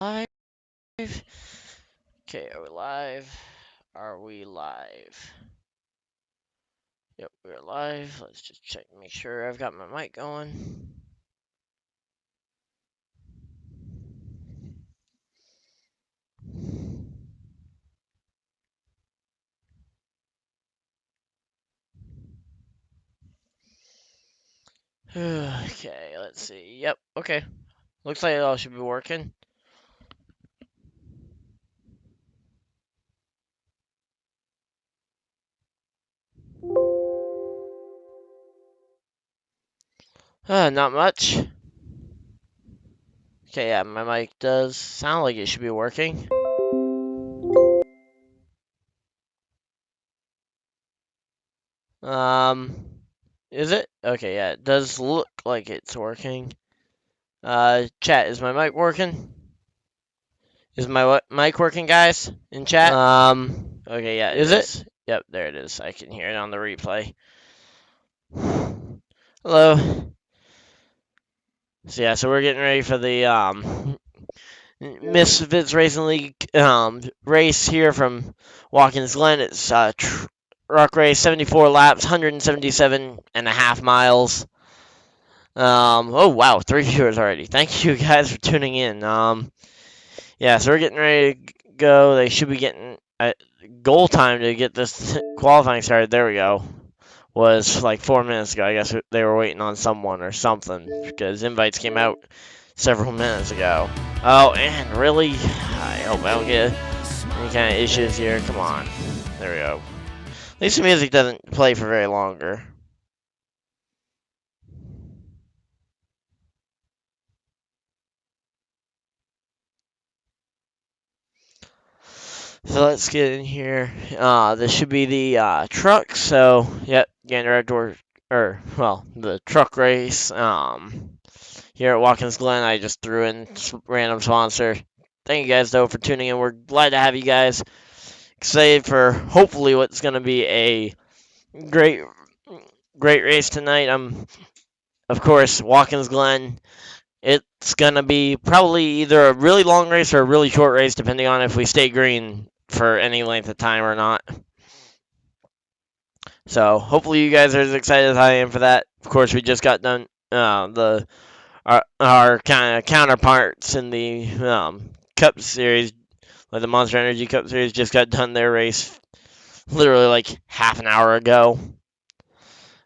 live? Okay, are we live? Are we live? Yep, we're live. Let's just check, make sure I've got my mic going. Okay, let's see. Yep, okay. Looks like it all should be working. Not much. Okay, yeah, my mic does sound like it should be working. Is it? Okay, yeah, it does look like it's working. Chat, is my mic working? Is my mic working, guys? In chat? Okay, yeah, is it? Yep, there it is. I can hear it on the replay. Hello. So yeah, so we're getting ready for the Misfitz Racing League race here from Watkins Glen. It's truck race, 74 laps, 177.5 miles. Oh wow, 3 viewers already. Thank you guys for tuning in. Yeah, so we're getting ready to go. They should be getting goal time to get this qualifying started. There we go. Was like 4 minutes ago. I guess they were waiting on someone or something because invites came out several minutes ago. Oh, and really, I hope I don't get any kind of issues here. Come on. There we go. At least the music doesn't play for very longer. So let's get in here. This should be the truck. So, yep, getting right toward, the truck race. Here at Watkins Glen, I just threw in random sponsor. Thank you guys though for tuning in. We're glad to have you guys. Excited for hopefully what's going to be a great race tonight. Of course, Watkins Glen. It's going to be probably either a really long race or a really short race, depending on if we stay green for any length of time or not. So hopefully you guys are as excited as I am for that. Of course, we just got done our kind of counterparts in the Cup Series, like the Monster Energy Cup Series, just got done their race literally like half an hour ago.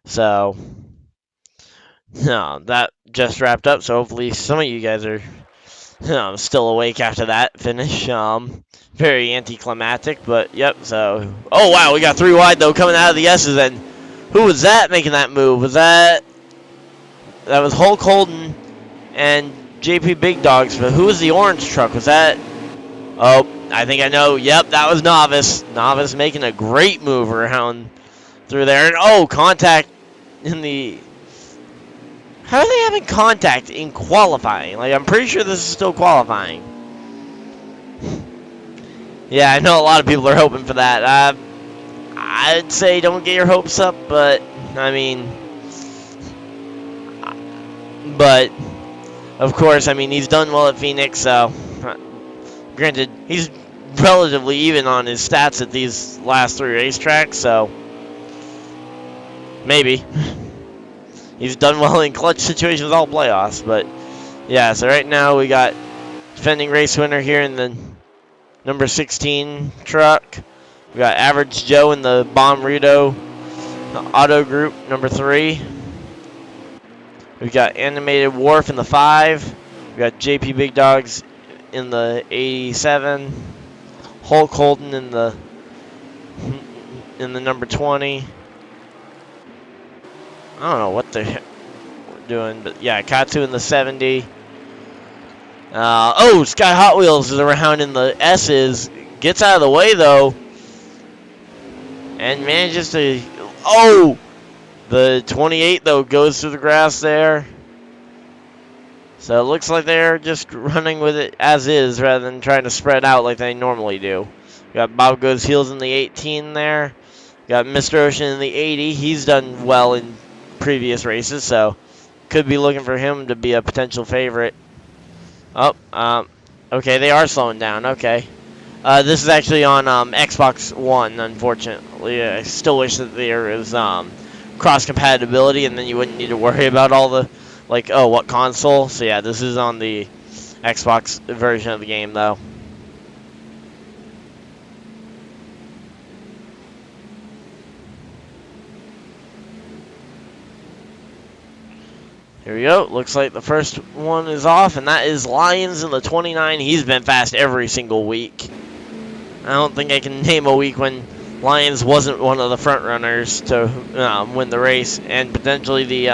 So that just wrapped up. So hopefully some of you guys are still awake after that finish. Very anticlimactic, but yep. So, oh wow, we got 3 wide though coming out of the S's. And who was that making that move? That was Hulk Holden and JP Big Dogs? But who was the orange truck? Was that? Oh, I think I know. Yep, that was Novice. Novice making a great move around through there. And oh, contact in the. How are they having contact in qualifying? Like, I'm pretty sure this is still qualifying. Yeah, I know a lot of people are hoping for that. I'd say don't get your hopes up, but, I mean, but, of course, I mean, he's done well at Phoenix, so, granted, he's relatively even on his stats at these last 3 racetracks, so, maybe. He's done well in clutch situations all playoffs, but, yeah, so right now we got defending race winner here in the number 16 truck. We got Average Joe in the Bomberito Auto Group, number 3. We got Animated Wharf in the 5. We got JP Big Dogs in the 87. Hulk Holden in the number 20. I don't know what they're doing, but yeah, Katsu in the 70. Sky Hot Wheels is around in the S's. Gets out of the way, though. And manages to... Oh! The 28, though, goes through the grass there. So it looks like they're just running with it as is rather than trying to spread out like they normally do. We got Bob Goes Heels in the 18 there. We got Mr. Ocean in the 80. He's done well in previous races, so could be looking for him to be a potential favorite. Of Okay, they are slowing down. Okay. This is actually on Xbox One, unfortunately. I still wish that there was cross compatibility, and then you wouldn't need to worry about all the like, oh, what console. So yeah, this is on the Xbox version of the game, though. Here we go. Looks like the first one is off, and that is Lions in the 29. He's been fast every single week. I don't think I can name a week when Lions wasn't one of the front runners to win the race, and potentially the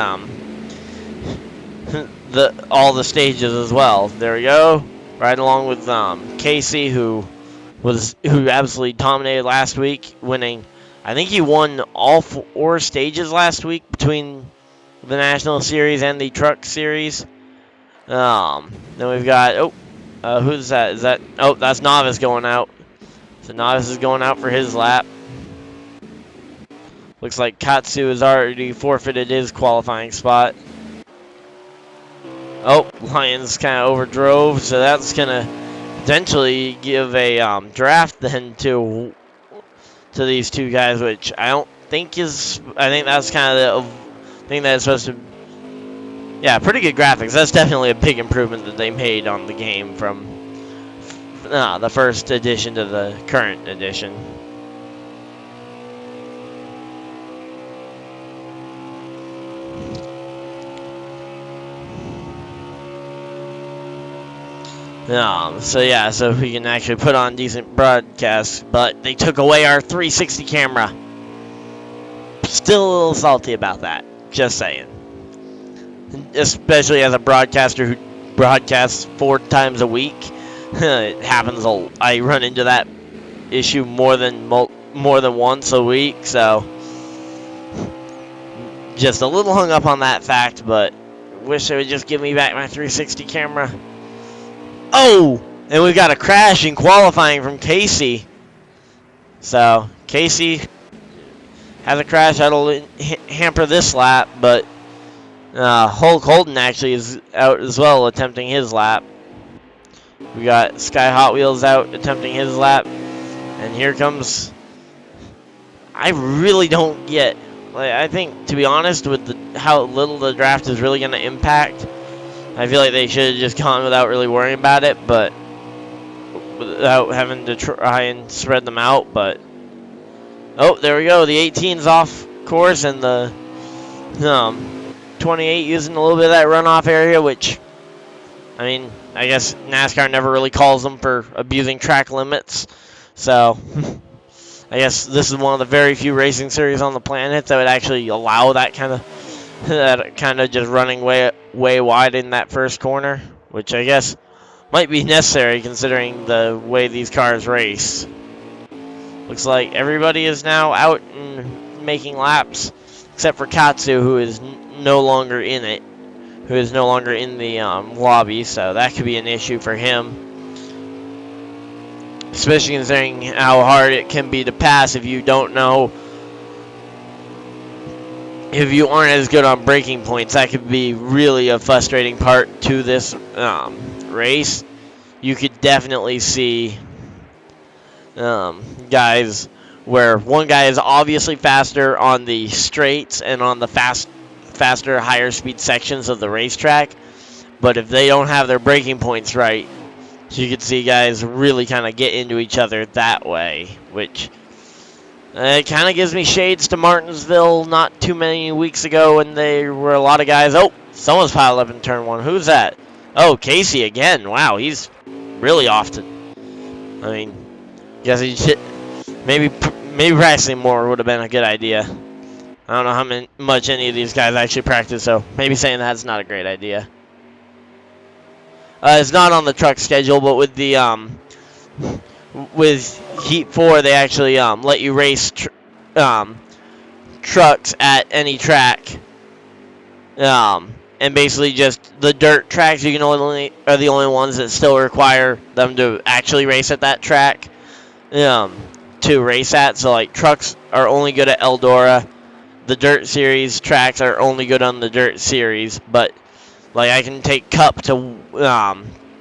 all the stages as well. There we go. Right along with Casey, who absolutely dominated last week, winning. I think he won all 4 stages last week between the National Series and the Truck Series. Then we've got who's that? Is that that's Novice going out. So Novice is going out for his lap. Looks like Katsu has already forfeited his qualifying spot. Oh, Lions kind of overdrove, so that's gonna potentially give a draft then to these two guys, which I don't think is. I think that's kind of the thing that's supposed to. Yeah, pretty good graphics. That's definitely a big improvement that they made on the game from the first edition to the current edition. So we can actually put on decent broadcasts, but they took away our 360 camera. Still a little salty about that. Just saying. Especially as a broadcaster who broadcasts 4 times a week, it happens. I run into that issue more than once a week. So just a little hung up on that fact, but wish they would just give me back my 360 camera. Oh, and we've got a crash in qualifying from Casey. So Casey has a crash that'll hamper this lap, but Hulk Holden actually is out as well, attempting his lap. We got Sky Hot Wheels out attempting his lap, and here comes. I really don't get. I think, to be honest, with how little the draft is really going to impact, I feel like they should have just gone without really worrying about it, but without having to try and spread them out. But oh, there we go. The 18's off course, and the 28 using a little bit of that runoff area, which, I mean, I guess NASCAR never really calls them for abusing track limits. So I guess this is one of the very few racing series on the planet that would actually allow that kind of just running way wide in that first corner, which I guess might be necessary considering the way these cars race. Looks like everybody is now out and making laps, except for Katsu, who is no longer in it, who is no longer in the lobby, so that could be an issue for him. Especially considering how hard it can be to pass if you don't know, if you aren't as good on braking points. That could be really a frustrating part to this race. You could definitely see guys where one guy is obviously faster on the straights and on the faster, higher speed sections of the racetrack, but if they don't have their braking points right, you could see guys really kind of get into each other that way, which it kind of gives me shades to Martinsville not too many weeks ago when there were a lot of guys. Oh, someone's piled up in turn 1. Who's that? Oh, Casey again. Wow, he's really often. I mean, guess he should, maybe practicing more would have been a good idea. I don't know how much any of these guys actually practice, so maybe saying that's not a great idea. It's not on the truck schedule, but with the with Heat 4, they actually let you race trucks at any track. And basically just the dirt tracks are the only ones that still require them to actually race at that track to race at. So like trucks are only good at Eldora. The dirt series tracks are only good on the dirt series, but like I can take Cup to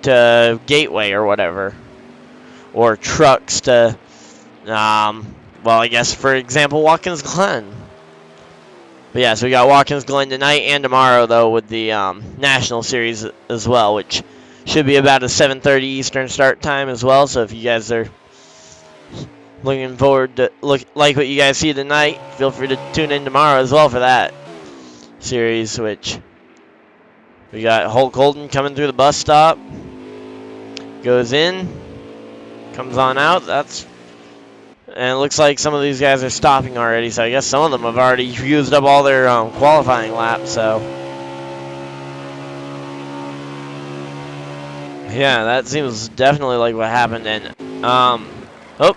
to Gateway or whatever, or trucks to, well, I guess for example, Watkins Glen. But yeah, so we got Watkins Glen tonight and tomorrow though with the National Series as well, which should be about a 7:30 Eastern start time as well. So if you guys are looking forward to like what you guys see tonight, feel free to tune in tomorrow as well for that series, which we got Hulk Holden coming through the bus stop, goes in, comes on out. And it looks like some of these guys are stopping already, so I guess some of them have already used up all their qualifying laps. So yeah, that seems definitely like what happened. And oh,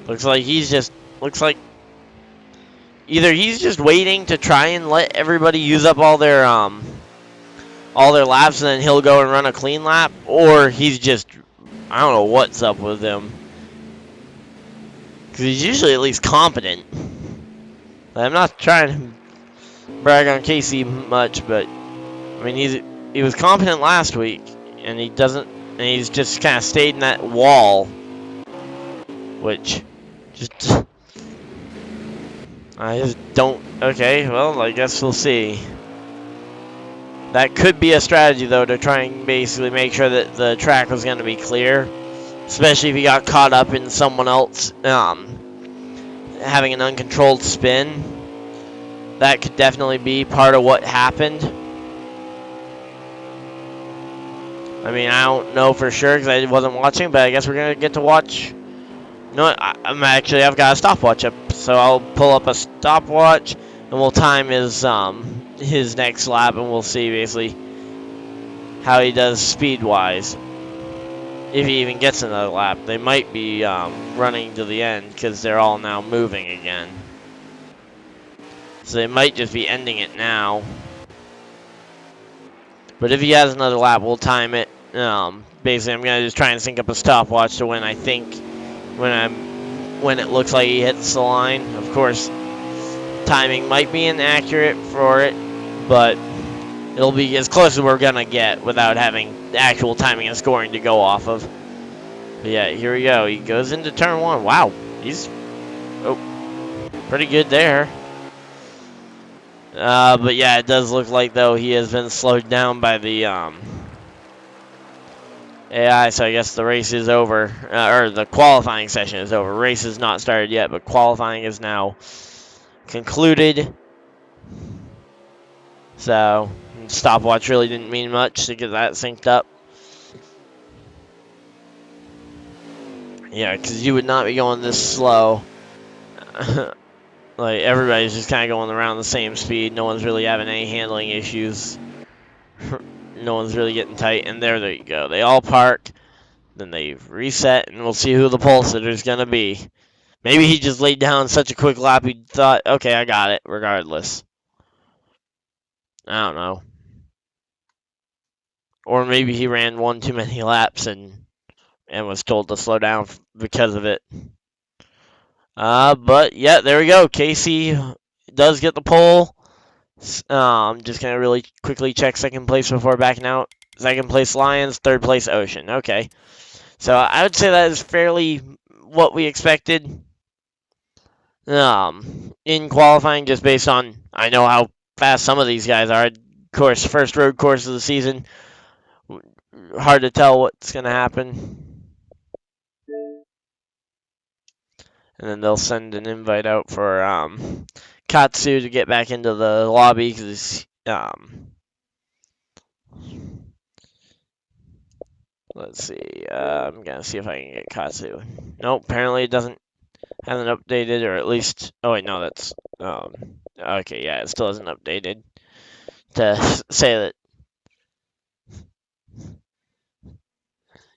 looks like either he's just waiting to try and let everybody use up all their laps, and then he'll go and run a clean lap, or he's just, I don't know what's up with him, because he's usually at least competent. I'm not trying to brag on Casey much, but I mean he was competent last week, and he's just kind of stayed in that wall, which just I just don't. Okay, well, I guess we'll see. That could be a strategy, though, to try and basically make sure that the track was going to be clear, especially if he got caught up in someone else having an uncontrolled spin. That could definitely be part of what happened. I mean, I don't know for sure because I wasn't watching, but I guess we're going to get to watch. No, I've got a stopwatch up, so I'll pull up a stopwatch and we'll time his next lap, and we'll see basically how he does speed-wise. If he even gets another lap. They might be running to the end because they're all now moving again. So they might just be ending it now. But if he has another lap, we'll time it. Basically, I'm going to just try and sync up a stopwatch to when it looks like he hits the line. Of course, timing might be inaccurate for it, but it'll be as close as we're going to get without having the actual timing and scoring to go off of. But yeah, here we go. He goes into turn one. Wow, he's pretty good there. But yeah, it does look like, though, he has been slowed down by the AI, so I guess the race is over, or the qualifying session is over. Race is not started yet, but qualifying is now concluded. So stopwatch really didn't mean much to get that synced up. Yeah, because you would not be going this slow. Like, everybody's just kind of going around the same speed. No one's really having any handling issues. No one's really getting tight. And there you go. They all park. Then they reset, and we'll see who the pole sitter is going to be. Maybe he just laid down such a quick lap he thought, okay, I got it, regardless. I don't know. Or maybe he ran one too many laps and was told to slow down because of it. But yeah, there we go. Casey does get the pole. Just gonna really quickly check second place before backing out. Second place Lions, third place Ocean. Okay, so I would say that is fairly what we expected. In qualifying, just based on I know how fast some of these guys are. Of course, first road course of the season. Hard to tell what's gonna happen. And then they'll send an invite out for Katsu to get back into the lobby because let's see. I'm gonna see if I can get Katsu. Nope. Apparently it hasn't updated, or at least. Oh wait, no, that's okay. Yeah, it still hasn't updated to say that.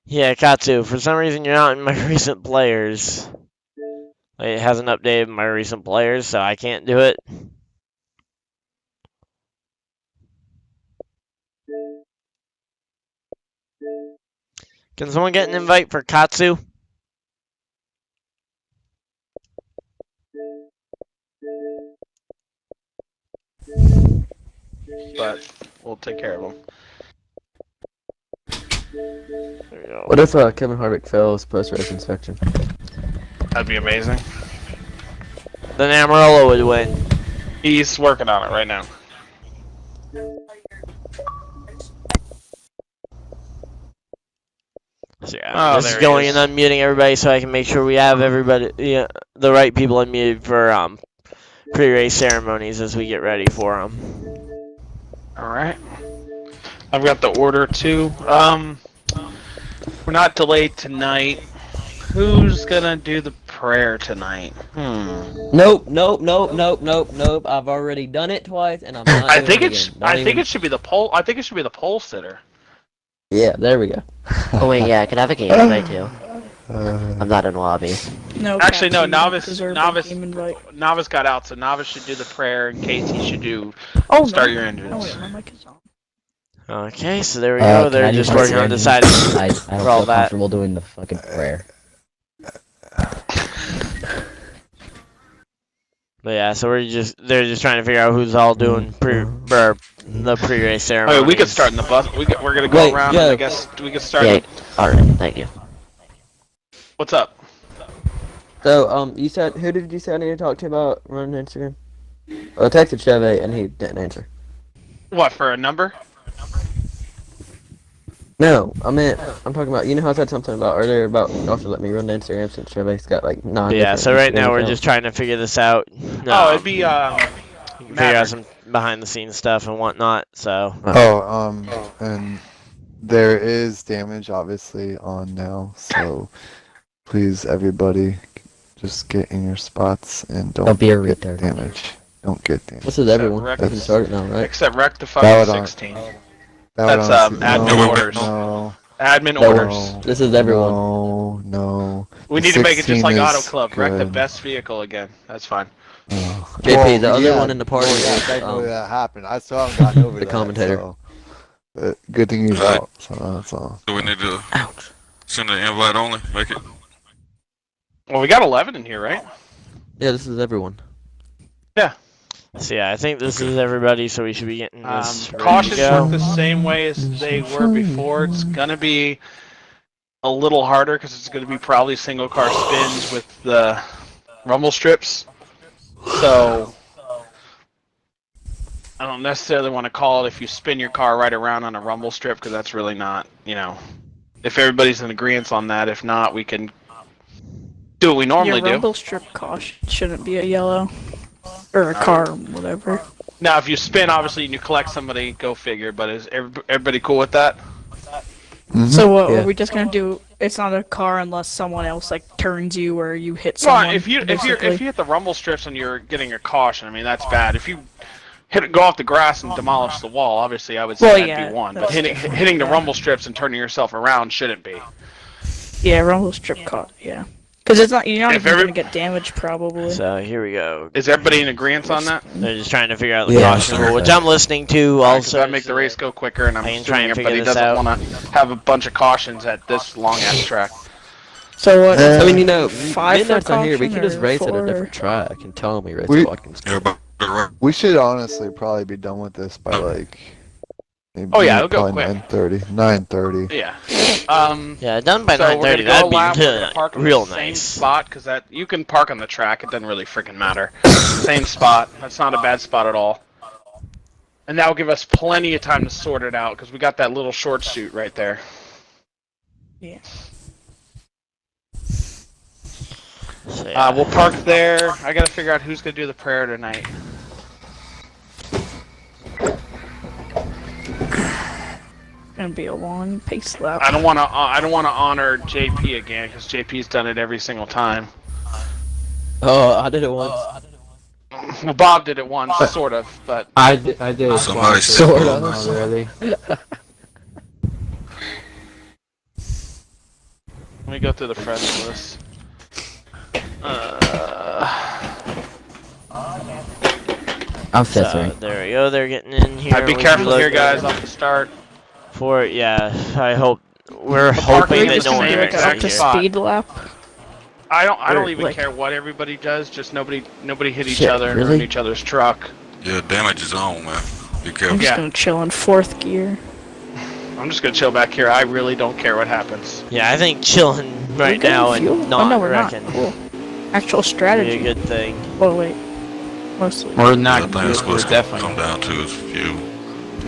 Yeah, Katsu. For some reason, you're not in my recent players. It hasn't updated my recent players, so I can't do it. Can someone get an invite for Katsu? But we'll take care of them. There we go. What if Kevin Harvick fails post-race inspection? That'd be amazing. Then Amarillo would win. He's working on it right now. So yeah, Oh, this is there he going is. and unmuting everybody so I can make sure we have everybody, the right people unmuted for pre-race ceremonies as we get ready for them. All right. I've got the order too. We're not delayed tonight. Who's gonna do the prayer tonight? Nope. I've already done it twice, and I'm not I doing think it it's. again. I think it should be the pole. I think it should be the pole sitter. Yeah, there we go. Oh wait, yeah, I can have a game invite too. I'm not in lobby. No. Actually, no. Captain, Novice game invite. Novice got out, so Novice should do the prayer, and Casey should do Oh, start no. your Oh engines. wait, my mic is on. Okay, so there we go. They're just working on deciding I for don't all feel that. comfortable doing the fucking prayer. But yeah, so they're just trying to figure out who's all doing the pre-race ceremony. Okay, we could start in the bus. We're gonna go Wait, around, yeah. and I guess we could start. Yeah, alright, thank you. What's up? So, you said, who did you say I need to talk to about running Instagram? Well, I texted Chevy, and he didn't answer. What, for a number? No, I'm talking about, you know how I said something about earlier about y'all should let me run the Instagram since Chevy's got like 9 Yeah, different so right Instagram now we're accounts. just trying to figure this out. Oh, it'd be figure out Maverick. some behind-the-scenes stuff and whatnot. So And there is damage obviously on now, so please everybody just get in your spots and don't be a get retard. damage. Don't get damage. This is everyone. Wreck- We can start it now, right? Except rectify That would on- 16. That would That's, honestly- admin no, orders. No, Admin No, orders. This is everyone. No. We The need to make it just 16 like is Auto Club. Wreck the good. best vehicle again. That's fine. Oh. JP, the other yeah, one in the party yeah, is, thankfully that happened. I still haven't gotten over the that, commentator. So. But good thing he's out, so that's all. Do we need to Ouch. send an invite only? Make it. Well, we got 11 in here, right? Yeah, this is everyone. So yeah, I think this is everybody, so we should be getting this ready to Cautions go. work the same way as they were before. It's gonna be a little harder because it's gonna be probably single car spins with the rumble strips. So I don't necessarily want to call it if you spin your car right around on a rumble strip because that's really not, if everybody's in agreement on that. If not, we can do what we normally Your do. rumble strip caution shouldn't be a yellow. Or a car, whatever. Now, if you spin, obviously, and you collect somebody, go figure. But is everybody cool with that? Mhm. So what Yeah. are we just gonna do? It's not a car unless someone else like turns you or you hit someone. Well, if you basically. hit the rumble strips and you're getting a caution, I mean that's bad. If you go off the grass and demolish the wall, obviously I would say Well, that'd yeah, be one. But that's hitting the rumble strips and turning yourself around shouldn't be. Yeah, rumble strip caught. Yeah, because it's not. You're not If even every- gonna get damaged probably. So here we go. Is everybody in agreement on that? They're just trying to figure out the Yeah. caution rule, which I'm listening to Because also. that'd make the race go quicker, and I'm I can try assuming and figure everybody this doesn't out. want to have a bunch of cautions at this long ass track. So what? I mean, Five for Midnight's not here. We caution can just or race at a 4? different track and tell them we race We- Watkins. Everybody right. We should honestly probably be done with this by like. Maybe Oh, yeah, it'll go probably quick. 9:30. 9:30. Yeah. Yeah, done by So we're 9:30. gonna That'd go lap, be we're gonna park in real the same nice. spot because that you can park on the track. It doesn't really freaking matter. Same spot. That's not a bad spot at all. And that will give us plenty of time to sort it out because we got that little short shoot right there. Yeah. So, yeah. We'll park there. I gotta figure out who's gonna do the prayer tonight. Gonna be a long pace lap. I don't want to honor JP again because JP's done it every single time. Oh, I did it once. Well, Bob did it once, sort of, but I did it Somebody twice said Sort boom. of. already. let me go through the friends list. I'm So, there we go. They're getting in here. I'd be We careful look here, guys, off the start. For yeah, I hope we're parking hoping is that the no one same wrecks exact right to here. spot. speed lap. I don't Or, even like- care what everybody does. Just nobody hit each Shit, other and really? ruin each other's truck. Yeah, damage is on, man. Be I'm careful. just Yeah. gonna chill in fourth gear. I'm just gonna chill back here. I really don't care what happens. Yeah, I think chilling right getting now fuel? and not Oh, no, we're not. wrecking Cool. Actual would be a strategy. good thing. Oh wait, mostly. We're not. That thing is We're supposed to definitely. come down to is fuel.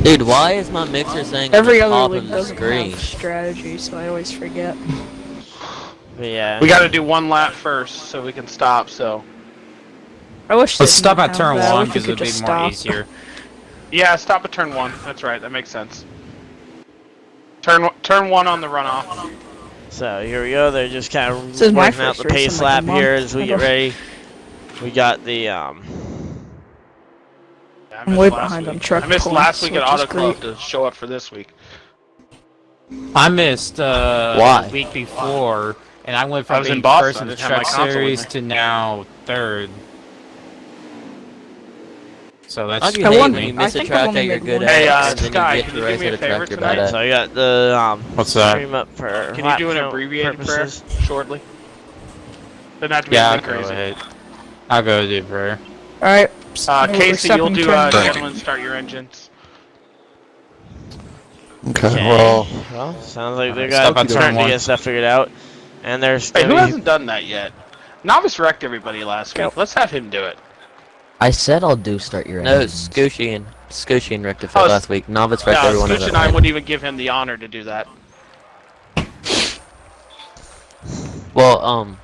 Dude, why is my mixer saying Every on the other top league of the doesn't screen? have strategy, so I always forget. But yeah. We got to do one lap first so we can stop. So I wish. Let's they stop didn't at have turn that. I one wish we because could it'd be just more stop. easier. yeah, stop at turn 1. That's right. That makes sense. Turn 1 on the runoff. So here we go. They're just kind of This is my working out the first race pace in, like, lap a here month. as we get ready. We got the Yeah, I I'm missed way last behind on week. truck I missed points, last week at which is Auto Club great. to show up for this week. I missed Why? the week before, and I went I from was in being Boston. first in I the didn't have my truck console with series me. to now third. So that's How'd you I hate won- when you I miss a think I've track only that you're made good one. at, Hey, and then Sky, you can get you to do race me a at a track favor you're tonight? bad so at. I got the What's that? stream up for Can you do an live count abbreviated purposes. prayer shortly? Doesn't have to be Yeah, I'll anything go crazy. ahead. I'll go do prayer. All right. Casey, you'll do Thank you. gentlemen, start your engines. Okay, Okay. well, Sounds like they Alright, got stop at turn starting to one. get stuff figured out, and there's Hey, who gonna be hasn't done that yet? Novice wrecked everybody last week. Go. Let's have him do it. I said I'll do start your No, engines. Scoochie and rectified Oh, last week. Novice wrecked No, everyone Scooch at and I that wouldn't even give him the honor to do that. Well,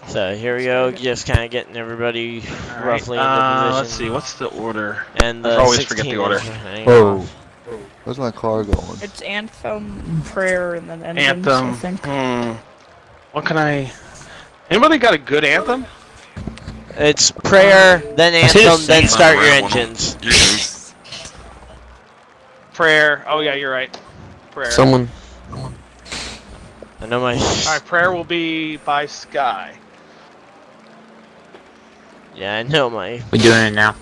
So here we go, just kind of getting everybody All roughly right, into position. let's see, what's the order? And the I always forget the 16 order. is hanging Whoa. off. where's my car going? It's anthem, prayer, and then engines. Anthem. I think. What can I... Anybody got a good anthem? It's prayer, then anthem, then start your Right one on- engines. You do. Prayer. Oh, yeah, you're right. Prayer. someone. I know my. Alright, prayer will be by Sky. Yeah, I know my. We doing it now.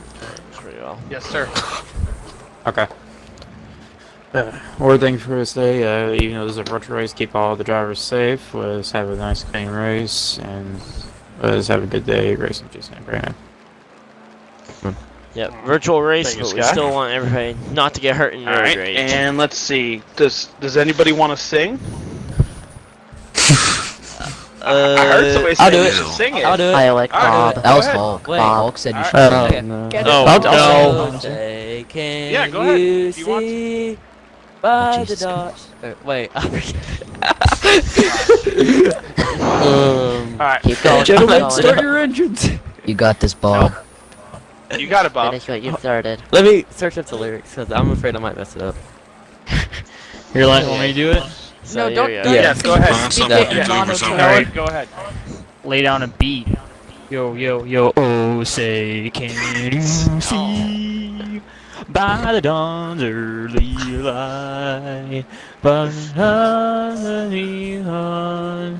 Pretty well. Yes, sir. Okay. One thing for us today, even though this is a virtual race, keep all the drivers safe. Let's have a nice clean race, and let's have a good day racing Jason and Brandon. Yep, virtual race, Thank you, but we Sky. still want everybody not to get hurt in road Alright, rage. and let's see. Does anybody want to sing? I heard somebody say I'll do we it. should sing it. I'll do it. I like Alright, Bob. go That was ahead. Hulk. Wait. Hulk said you Alright. should Oh, sing it. no. Get Oh, it. no. Say, can Yeah, go ahead, you if you want to. see by the Jesus dots? Wait, Alright, Keep going. Keep Gentlemen, going. start your engines. You got this, Bob. you got it, Bob. Finish what you started. let me search up the lyrics because I'm afraid I might mess it up. You're like, want me to do it? So No, here don't- we go. don't- Yeah. Yes, go ahead. Find Speak something it on in YouTube or monotone. something. Howard, go ahead. Lay down a beat. Yo, yo, yo, oh, say, can you see by the dawn's early light, by the neon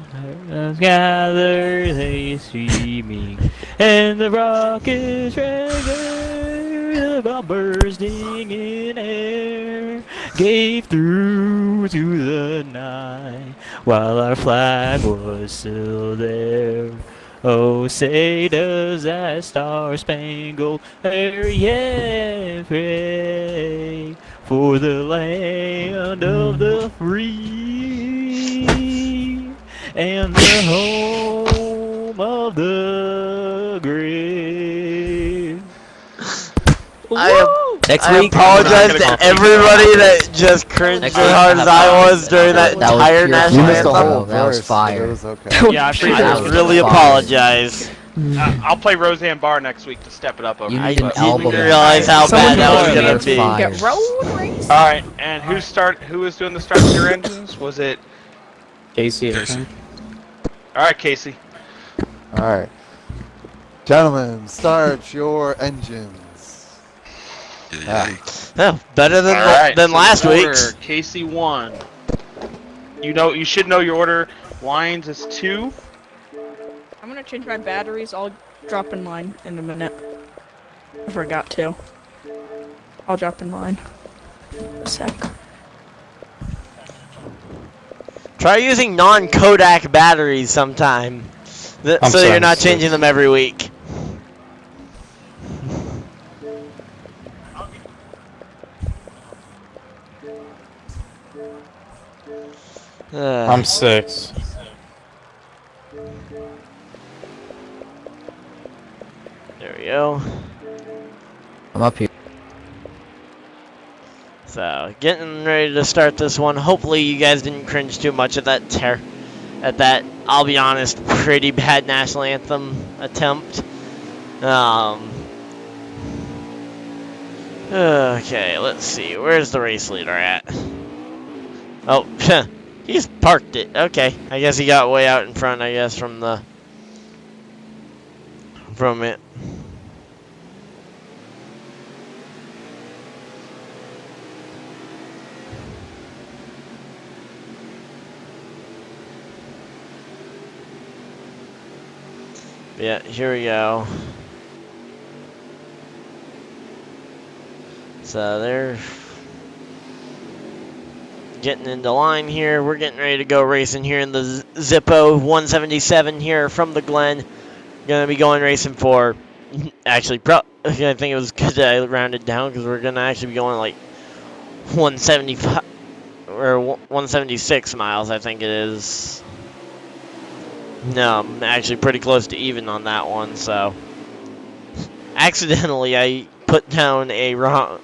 gather they streaming, and the rockets trigger, the bursting in air, gave through to the night, while our flag was still there. Oh, say does that star-spangled banner yet pray for the land of the free and the home of the great? Next I week, apologize I'm not to gonna everybody that just cringed Next as week, hard as I was during that That was entire pure national You missed the fire. anthem. whole That was verse, fire. but it was okay. Yeah, I I appreciate That it. was really fire. apologize. I'll play Roseanne Barr next week to step it up over. You I need an didn't album. realize how Someone bad that was can gonna play be. Fire. Get road race. All right, and who was doing the start of your engines? Was it? Casey, I Casey. think. All right, Casey. Alright. Gentlemen, start your engines. Yeah, yeah. Yeah, better than All right, than so last order, week's. Casey 1. You should know your order. Wines is 2. I'm gonna change my batteries. I'll drop in line in a minute. I forgot to. I'll drop in line. A sec. Try using non-Kodak batteries sometime, I'm so sorry, you're not sir. changing them every week. I'm 6. There we go. I'm up here. So, getting ready to start this one. Hopefully you guys didn't cringe too much at that, I'll be honest, pretty bad national anthem attempt. Okay, let's see. Where's the race leader at? Oh, he's parked it. Okay, I guess he got way out in front, I guess, from it. Yeah, here we go. So they're getting into line here. We're getting ready to go racing here in the Zippo 177 here from the Glen. Gonna be going racing for, actually, I think it was good that I rounded down because we're gonna actually be going like 175 or 176 miles, I think it is. No, I'm actually pretty close to even on that one, so. Accidentally, I put down a wrong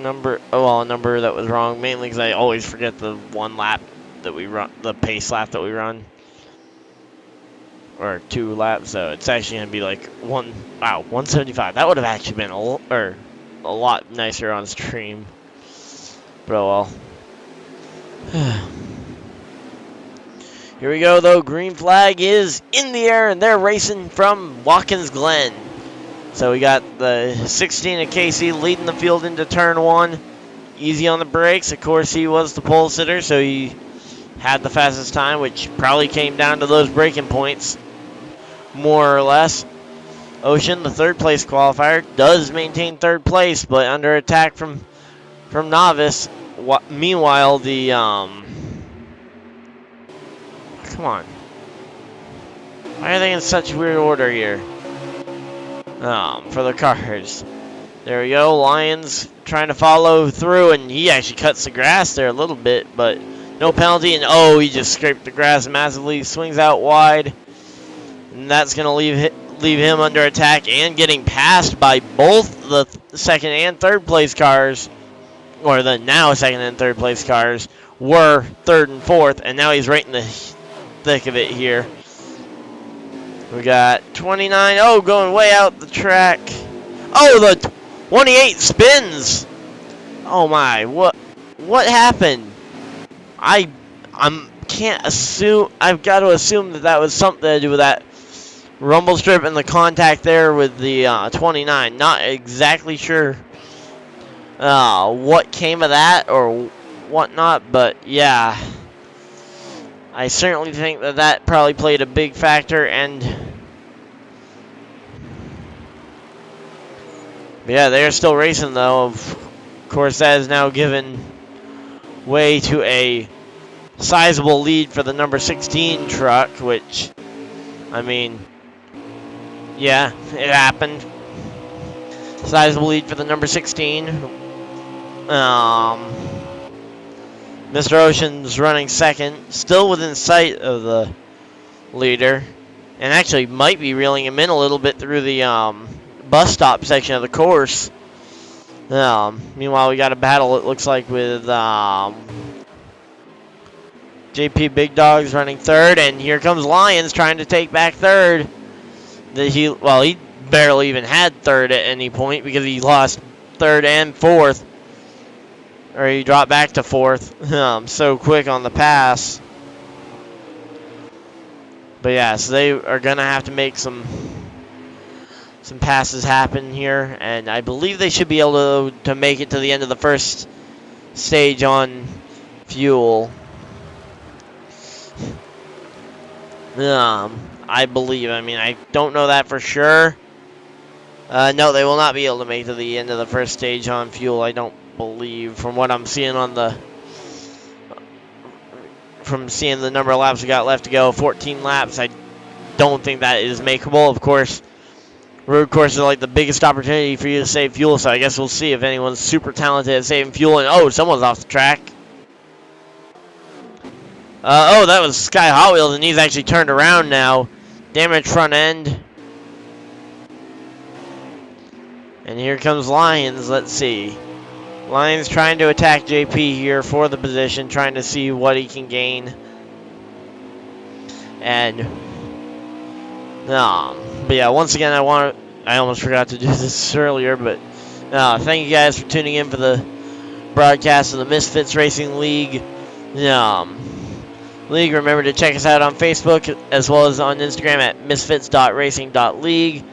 number, a number that was wrong, mainly because I always forget the one lap that we run, the pace lap that we run. Or 2 laps, so it's actually going to be like 175. That would have actually been a lot nicer on stream. But oh well. Here we go, though. Green flag is in the air, and they're racing from Watkins Glen. So we got the 16 of Casey leading the field into turn 1. Easy on the brakes. Of course, he was the pole sitter, so he had the fastest time, which probably came down to those braking points, more or less. Ocean, the 3rd place qualifier, does maintain 3rd place, but under attack from Novice. Meanwhile, the come on. Why are they in such weird order here? For the cars. There we go. Lions trying to follow through, and he actually cuts the grass there a little bit, but no penalty. And oh, he just scraped the grass massively. Swings out wide, and that's going to leave him under attack and getting passed by both the 2nd and 3rd place cars, or the now 2nd and 3rd place cars were 3rd and 4th, and now he's right in the thick of it here. We got 29. Oh, going way out the track. Oh, the 28 spins. Oh my, what happened? I can't assume. I've got to assume that was something to do with that rumble strip and the contact there with the 29. Not exactly sure what came of that or whatnot, but yeah. I certainly think that probably played a big factor, and yeah, they're still racing though. Of course, that is now given way to a sizable lead for the number 16 truck, which, I mean, yeah, it happened. Sizable lead for the number 16. Mr. Ocean's running 2nd, still within sight of the leader, and actually might be reeling him in a little bit through the bus stop section of the course. Meanwhile, we got a battle, it looks like, with JP Big Dogs running 3rd, and here comes Lions trying to take back 3rd. He barely even had 3rd at any point because he lost 3rd and 4th. Or he dropped back to 4th. So quick on the pass. But yeah, so they are going to have to make some passes happen here. And I believe they should be able to make it to the end of the first stage on fuel. I believe. I mean, I don't know that for sure. No, they will not be able to make it to the end of the first stage on fuel, I don't believe, from what I'm seeing from seeing the number of laps we got left to go, 14 laps. I don't think that is makeable. Of course, road courses are like the biggest opportunity for you to save fuel, so I guess we'll see if anyone's super talented at saving fuel. And oh, someone's off the track. Oh, that was Sky Hot Wheels, and he's actually turned around now. Damaged front end. And here comes Lions. Let's see. Lions trying to attack JP here for the position, trying to see what he can gain. And but yeah, once again, I almost forgot to do this earlier, but thank you guys for tuning in for the broadcast of the Misfitz Racing League. Remember to check us out on Facebook as well as on Instagram at misfits.racing.league.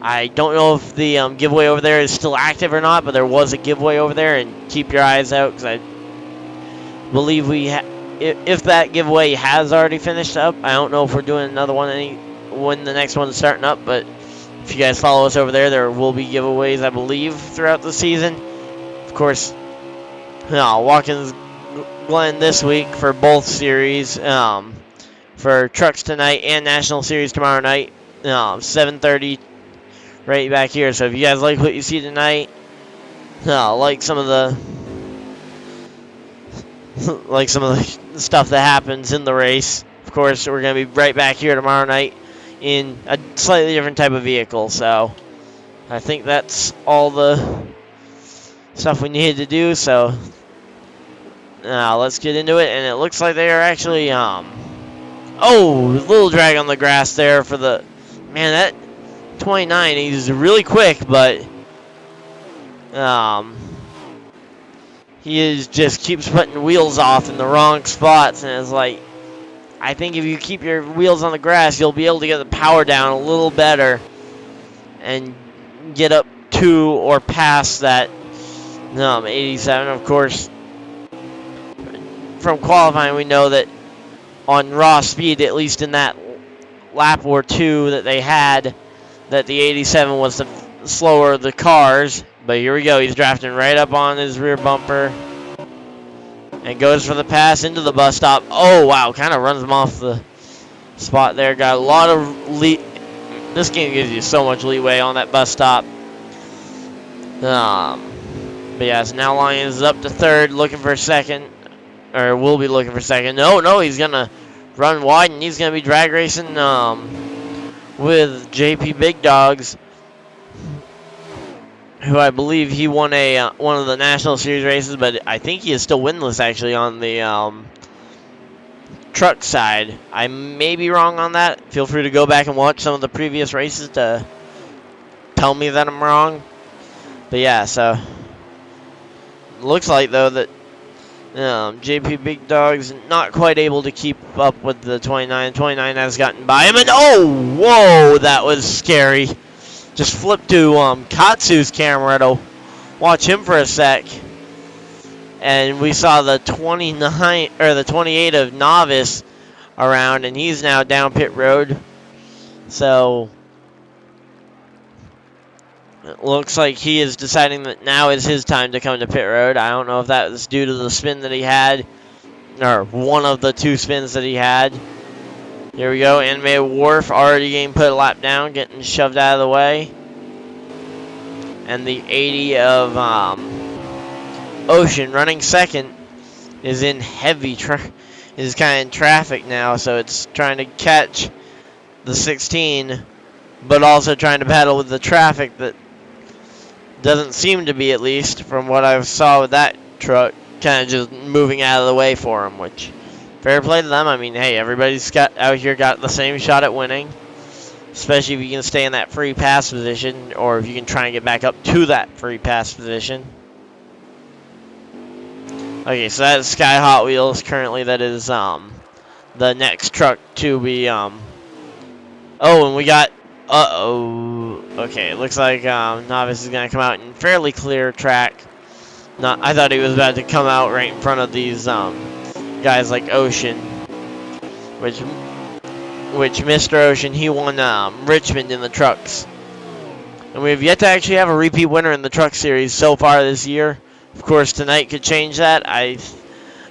I don't know if the giveaway over there is still active or not, but there was a giveaway over there, and keep your eyes out because I believe if that giveaway has already finished up. I don't know if we're doing another one when the next one is starting up, but if you guys follow us over there, there will be giveaways, I believe, throughout the season. Of course, Watkins Glen this week for both series, for trucks tonight and National Series tomorrow night, 7:30. Right back here. So if you guys like what you see tonight, like some of the stuff that happens in the race, of course, we're gonna be right back here tomorrow night in a slightly different type of vehicle. So I think that's all the stuff we needed to do. So let's get into it. And it looks like they are actually little drag on the grass there for the that 29. He's really quick, but he just keeps putting wheels off in the wrong spots, and it's like, I think if you keep your wheels on the grass, you'll be able to get the power down a little better and get up to or past that 87. Of course, from qualifying, we know that on raw speed, at least in that lap or two that they had, that the 87 was the slower of the cars. But here we go. He's drafting right up on his rear bumper and goes for the pass into the bus stop. Oh, wow. Kind of runs him off the spot there. Got a lot of this game gives you so much leeway on that bus stop. But yeah, so now Lions is up to third, looking for second. Or will be looking for second. No, he's going to run wide, and he's going to be drag racing with JP Big Dogs, who I believe he won one of the National Series races, but I think he is still winless actually on the truck side. I may be wrong on that. Feel free to go back and watch some of the previous races to tell me that I'm wrong. But yeah, so looks like though that JP Big Dog's not quite able to keep up with the 29. 29 has gotten by him, and whoa, that was scary. Just flipped to Katsu's camera to watch him for a sec. And we saw the 29 or the 28 of Novice around, and he's now down pit road. So it looks like he is deciding that now is his time to come to pit road. I don't know if that was due to the spin that he had, or one of the two spins that he had. Here we go. Animated Wharf already getting put a lap down, getting shoved out of the way. And the 80 of Ocean running second is in heavy is kind of in traffic now, so it's trying to catch the 16, but also trying to battle with the traffic that doesn't seem to be, at least from what I saw with that truck, kind of just moving out of the way for him, which fair play to them. I mean, hey, everybody's out here got the same shot at winning, especially if you can stay in that free pass position, or if you can try and get back up to that free pass position. Okay, so that is Sky Hot Wheels currently. That is the next truck to be and we got okay, it looks like Novice is gonna come out in fairly clear track. I thought he was about to come out right in front of these guys like Ocean, which Mr. Ocean, he won Richmond in the trucks, and we have yet to actually have a repeat winner in the truck series so far this year. Of course, tonight could change that. I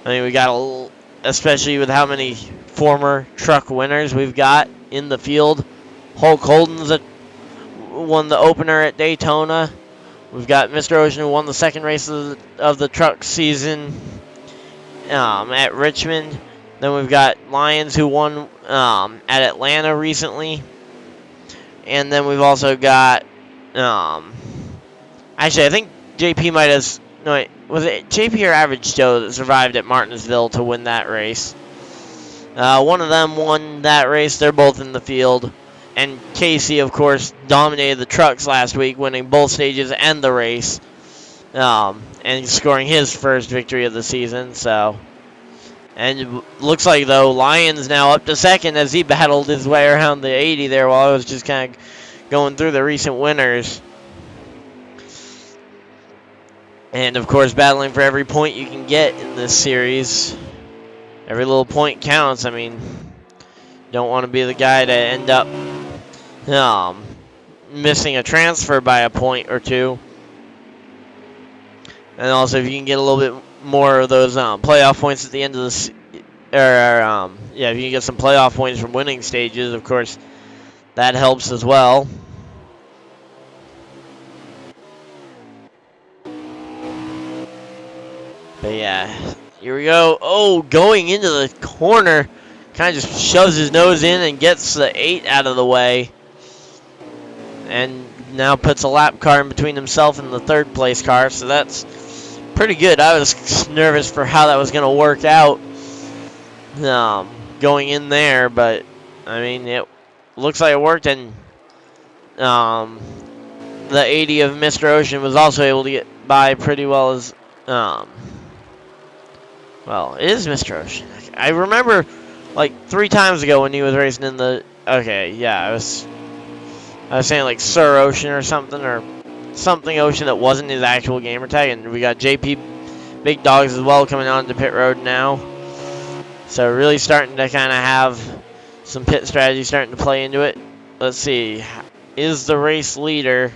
mean, we got especially with how many former truck winners we've got in the field. Hulk Holden's won the opener at Daytona. We've got Mr. Ocean, who won the second race of the truck season at Richmond. Then we've got Lions, who won at Atlanta recently. And then we've also got, actually, I think JP might have, no, wait, was it JP or Average Joe that survived at Martinsville to win that race? One of them won that race. They're both in the field. And Casey, of course, dominated the trucks last week, winning both stages and the race. And scoring his first victory of the season, so. And it looks like, though, Lyons now up to second as he battled his way around the 80 there while I was just kind of going through the recent winners. And, of course, battling for every point you can get in this series. Every little point counts. I mean, don't want to be the guy to end up missing a transfer by a point or two. And also, if you can get a little bit more of those playoff points at the end of the, if you can get some playoff points from winning stages, of course, that helps as well. But yeah, here we go. Oh, going into the corner, kind of just shoves his nose in and gets the 8 out of the way, and now puts a lap car in between himself and the third place car. So that's pretty good. I was nervous for how that was going to work out going in there, but I mean, it looks like it worked, and the 80 of Mr. Ocean was also able to get by pretty well as, well, it is Mr. Ocean. I remember like 3 times ago when he was racing in the, okay, yeah, I was saying like Sir Ocean or something Ocean that wasn't his actual gamer tag, and we got JP Big Dogs as well coming onto pit road now. So really starting to kind of have some pit strategy starting to play into it. Let's see, is the race leader?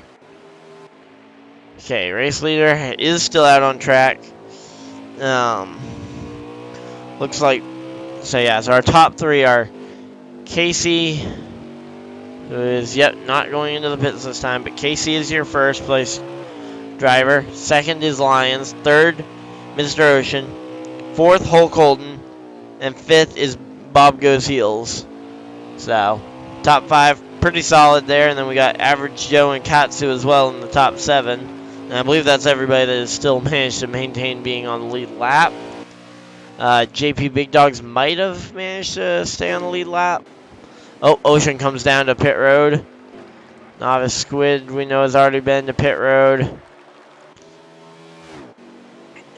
Okay, race leader is still out on track. Looks like, so yeah, so our top 3 are Casey, who is, not going into the pits this time, but Casey is your first place driver. Second is Lions. Third, Mr. Ocean. Fourth, Hulk Holden. And fifth is Bob Goes Heels. So, top 5, pretty solid there. And then we got Average Joe and Katsu as well in the top 7. And I believe that's everybody that has still managed to maintain being on the lead lap. JP Big Dogs might have managed to stay on the lead lap. Oh, Ocean comes down to pit road. Novice Squid, we know, has already been to pit road.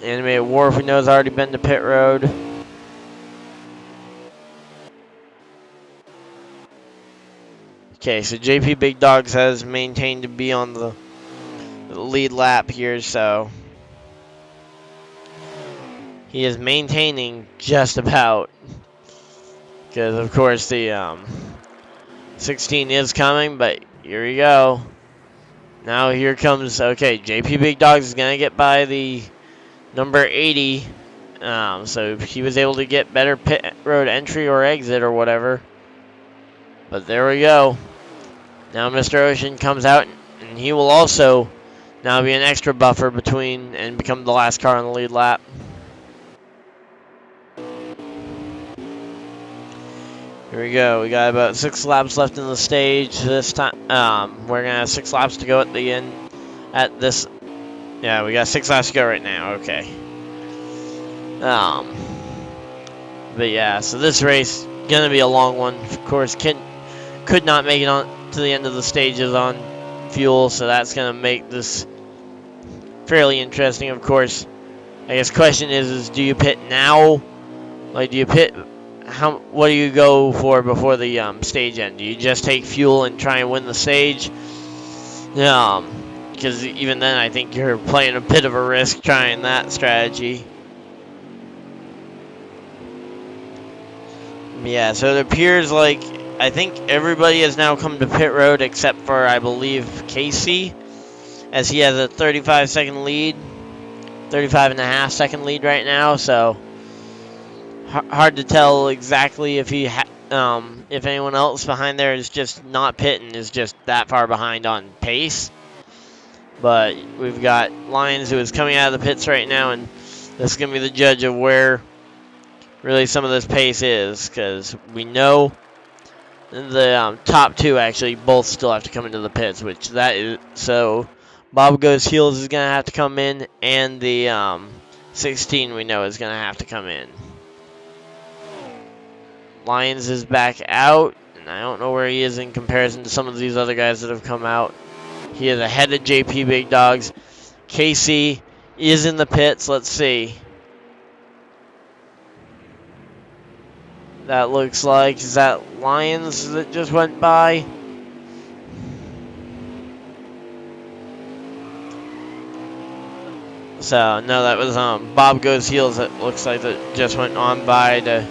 Animated Wharf, we know, has already been to pit road. Okay, so JP Big Dogs has maintained to be on the lead lap here, so he is maintaining just about. Because, of course, the 16 is coming, but here we go. Now here comes, okay, JP Big Dogs is going to get by the number 80. So he was able to get better pit road entry or exit or whatever. But there we go. Now Mr. Ocean comes out, and he will also now be an extra buffer between and become the last car on the lead lap. Here we go. We got about 6 laps left in the stage this time. We're gonna have 6 laps to go at the end. At this, yeah, we got 6 laps to go right now. Okay. But yeah, so this race gonna be a long one. Of course, could not make it on to the end of the stages on fuel, so that's gonna make this fairly interesting. Of course, I guess question is do you pit now? Like, do you pit? What do you go for before the stage end? Do you just take fuel and try and win the stage? Because even then, I think you're playing a bit of a risk trying that strategy. Yeah, so it appears like I think everybody has now come to pit road except for, I believe, Casey, as he has a 35-second lead, 35.5-second lead right now. So hard to tell exactly if if anyone else behind there is just not pitting, is just that far behind on pace. But we've got Lions, who is coming out of the pits right now, and this is going to be the judge of where really some of this pace is, because we know the top two actually both still have to come into the pits, which that is so. Bob Goes Heels is gonna have to come in, and the 16 we know is gonna have to come in. Lyons is back out, and I don't know where he is in comparison to some of these other guys that have come out. He is ahead of JP Big Dogs. Casey is in the pits. Let's see. That looks like, is that Lyons that just went by? So, no, that was Bob Goes Heels that looks like that just went on by to...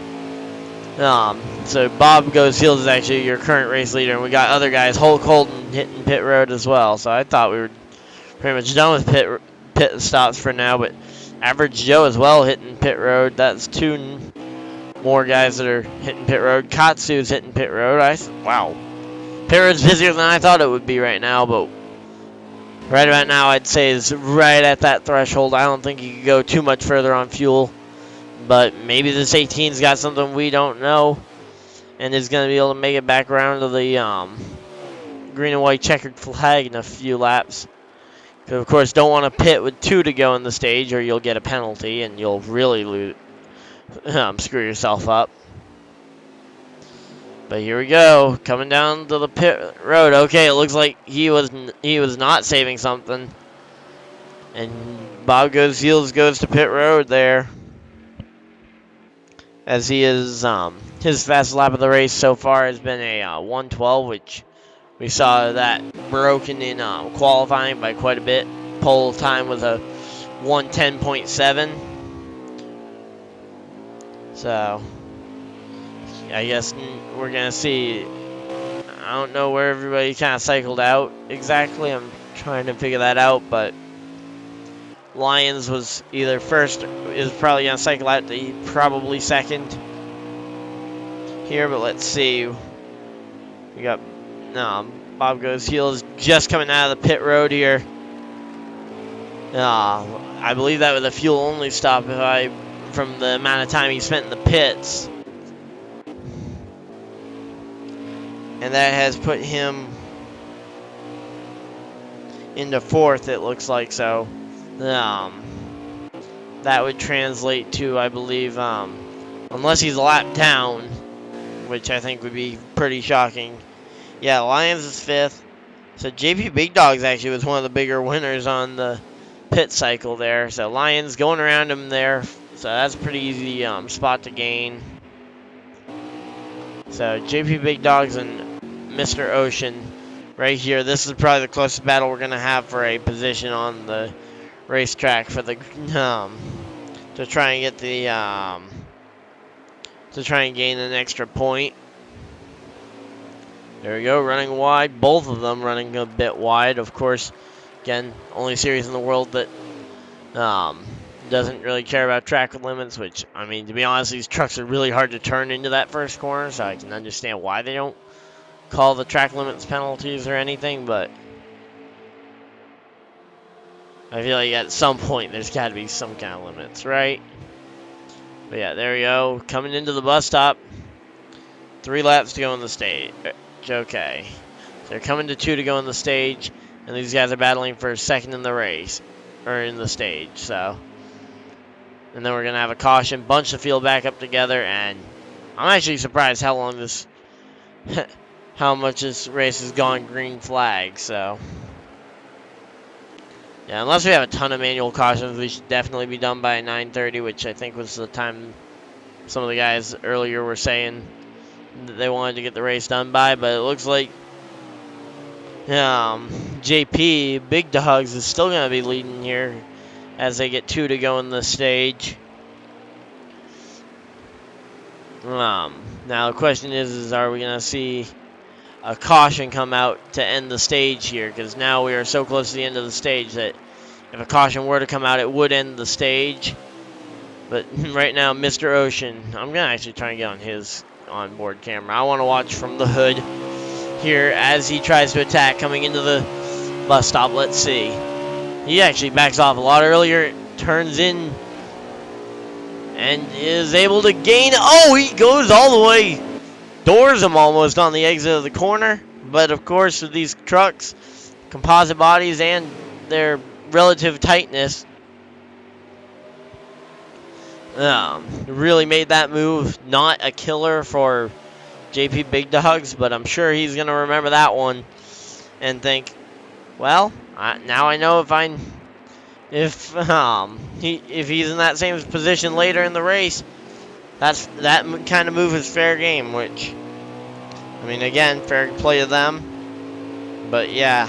so Bob Goes Heels is actually your current race leader, and we got other guys, Hulk Holden hitting pit road as well. So I thought we were pretty much done with pit stops for now, but Average Joe as well hitting pit road. That's two more guys that are hitting pit road. Katsu's hitting pit road. Wow. Pit road's busier than I thought it would be right now, but right about now I'd say is right at that threshold. I don't think you could go too much further on fuel, but maybe this 18's got something we don't know and is going to be able to make it back around to the green and white checkered flag in a few laps. Because, of course, don't want to pit with 2 to go in the stage or you'll get a penalty and you'll really screw yourself up. But here we go, coming down to the pit road. Okay, it looks like he was not saving something, and Bob Goes Heels goes to pit road there, as he is his fastest lap of the race so far has been a 112, which we saw that broken in qualifying by quite a bit. Pole time was a 110.7. So I guess we're going to see. I don't know where everybody kind of cycled out exactly. I'm trying to figure that out, but Lyons was either first, is probably going to cycle out to probably second here, but let's see. We got Bob Goes Heels just coming out of the pit road here. I believe that was a fuel only stop from the amount of time he spent in the pits. And that has put him into 4th, it looks like. So that would translate to, I believe, unless he's a lap down, which I think would be pretty shocking. Yeah, Lyons is 5th. So JP Big Dogs actually was one of the bigger winners on the pit cycle there. So Lyons going around him there. So that's a pretty easy spot to gain. So JP Big Dogs and Mr. Ocean right here. This is probably the closest battle we're going to have for a position on the racetrack for the to try and get the to try and gain an extra point. There we go, running wide. Both of them running a bit wide. Of course, again, only series in the world that doesn't really care about track limits, which, I mean, to be honest, these trucks are really hard to turn into that first corner, so I can understand why they don't call the track limits penalties or anything, but I feel like at some point there's got to be some kind of limits, right? But yeah, there we go. Coming into the bus stop. 3 laps to go on the stage. Okay. So they're coming to 2 to go on the stage, and these guys are battling for second in the race, or in the stage, so. And then we're going to have a caution, bunch the field back up together, and I'm actually surprised how long this, how much this race has gone green flag, so. Yeah, unless we have a ton of manual cautions, we should definitely be done by 9:30, which I think was the time some of the guys earlier were saying that they wanted to get the race done by, but it looks like JP Big Dogs is still going to be leading here as they get 2 to go in the stage. Now the question is are we going to see a caution come out to end the stage here? Because now we are so close to the end of the stage that if a caution were to come out, it would end the stage. But right now, Mr. Ocean, I'm going to actually try and get on his onboard camera. I want to watch from the hood here as he tries to attack coming into the bus stop. Let's see. He actually backs off a lot earlier, turns in, and is able to gain. Oh, he goes all the way, doors him almost on the exit of the corner. But of course, with these trucks, composite bodies, and their relative tightness, really made that move not a killer for JP Big Dogs, but I'm sure he's gonna remember that one and think, well, now I know if he's in that same position later in the race, that kind of move is fair game. Which, I mean, again, fair play to them. But yeah,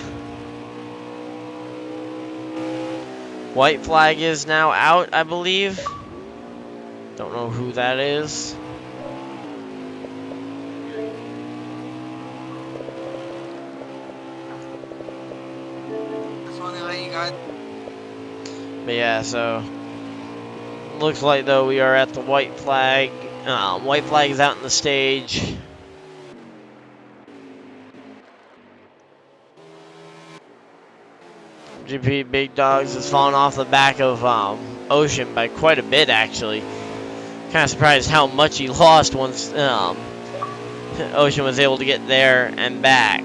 white flag is now out, I believe. Don't know who that is. But yeah, so looks like though we are at the white flag. White flag is out in the stage. GP Big Dogs has fallen off the back of Ocean by quite a bit, actually. Kind of surprised how much he lost once Ocean was able to get there and back.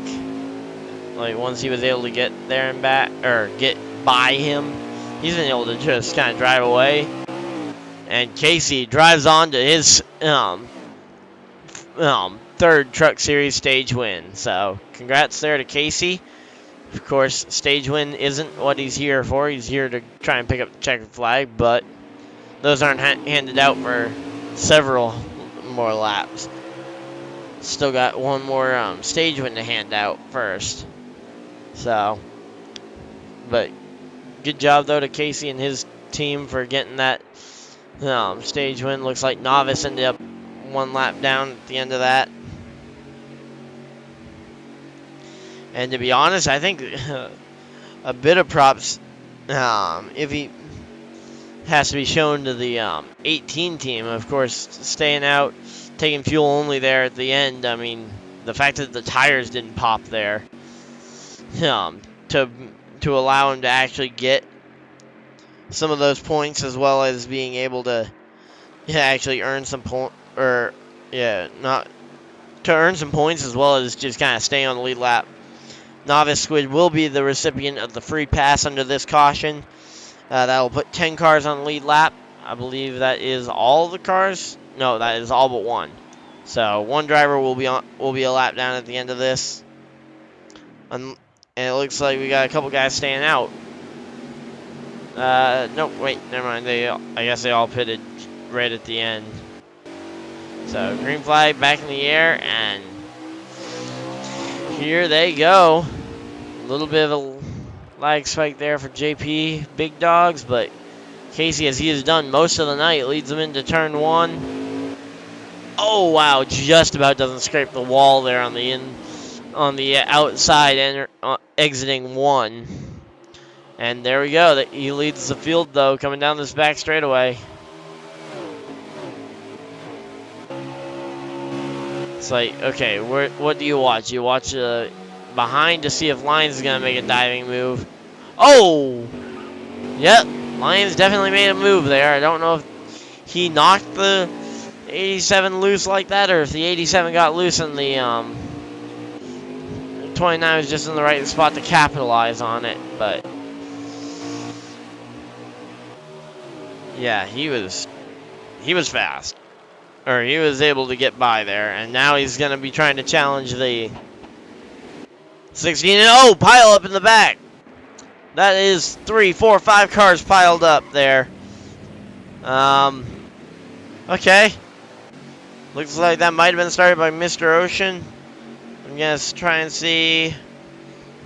Like, once he was able to get there and back, or get by him, he's been able to just kind of drive away. And Casey drives on to his third Truck Series stage win. So, congrats there to Casey. Of course, stage win isn't what he's here for. He's here to try and pick up the checkered flag, but those aren't handed out for several more laps. Still got one more stage win to hand out first. So, but good job though to Casey and his team for getting that stage win. Looks like Novice ended up one lap down at the end of that. And to be honest, I think a bit of props, if he has to be shown to the 18 team. Of course, staying out, taking fuel only there at the end. I mean, the fact that the tires didn't pop there, to allow him to actually get some of those points, as well as being able to actually earn some not to earn some points, as well as just kind of stay on the lead lap. Novice Squid will be the recipient of the free pass under this caution. That will put 10 cars on the lead lap. I believe that is all the cars. No, that is all but one. So one driver will be a lap down at the end of this. And it looks like we got a couple guys staying out. Nope, wait, never mind. I guess they all pitted right at the end. So green flag back in the air, and here they go. A little bit of a lag spike there for JP Big Dogs, but Casey, as he has done most of the night, leads them into turn one. Oh wow, just about doesn't scrape the wall there on the outside and exiting one. And there we go. He leads the field though, coming down this back straightaway. It's like, okay, what do you watch? You watch behind to see if Lions is going to make a diving move. Oh! Yep, Lions definitely made a move there. I don't know if he knocked the 87 loose like that, or if the 87 got loose and the 29 was just in the right spot to capitalize on it. But yeah, he was fast. Or he was able to get by there, and now he's going to be trying to challenge the 16. And oh, pile up in the back. That is 3, 4, 5 cars piled up there. Okay. Looks like that might have been started by Mr. Ocean. I'm going to try and see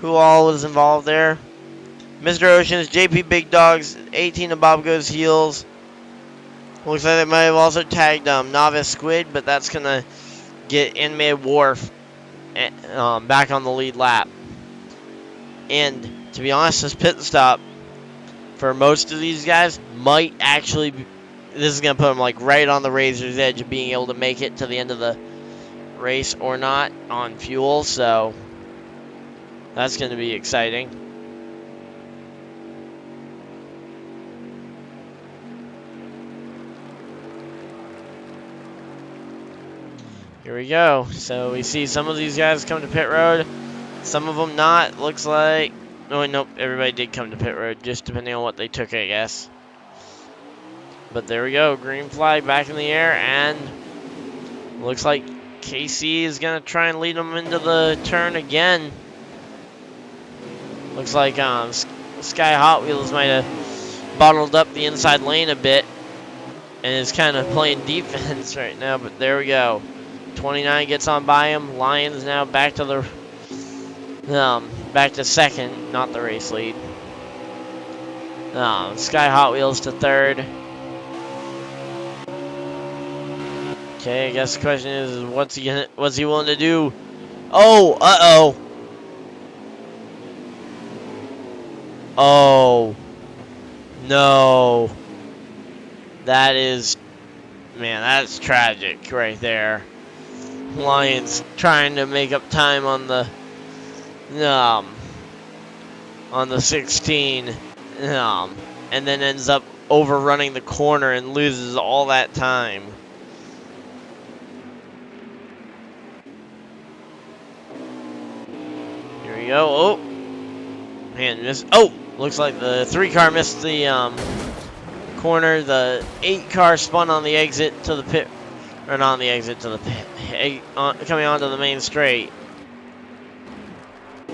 who all was involved there. Mr. Ocean's JP Big Dogs, 18 of Bob Goes Heels. Looks like they might have also tagged Novice Squid, but that's going to get Animated Wharf back on the lead lap. And to be honest, this pit stop for most of these guys might actually be, this is going to put them like right on the razor's edge of being able to make it to the end of the race or not on fuel. So that's going to be exciting. Here we go. So we see some of these guys come to pit road, some of them not. Looks like. Oh, nope. Everybody did come to pit road, just depending on what they took, I guess. But there we go. Green flag back in the air, and looks like KC is going to try and lead them into the turn again. Looks like Sky Hot Wheels might have bottled up the inside lane a bit and is kind of playing defense right now, but there we go. 29 gets on by him. Lions now back to the back to second, not the race lead. Sky Hot Wheels to third. Okay, I guess the question is what's he willing to do? Oh, oh no, that is, man, that's tragic right there. Lions trying to make up time on the 16, and then ends up overrunning the corner and loses all that time. Here we go. Oh, man, looks like the 3 car missed the corner. The 8 car spun on the exit to the pit. Or not on the exit to the pit, coming onto the main straight.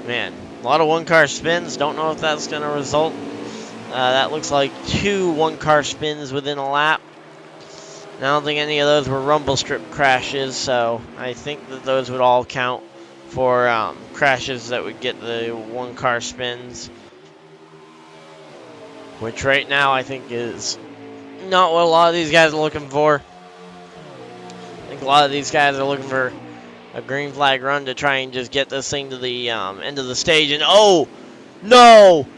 Man, a lot of 1-car spins. Don't know if that's going to result. That looks like 2 1-car spins within a lap. I don't think any of those were rumble strip crashes, so I think that those would all count for crashes that would get the 1-car spins. Which right now I think is not what a lot of these guys are looking for. I think a lot of these guys are looking for a green flag run to try and just get this thing to the end of the stage. And oh, no!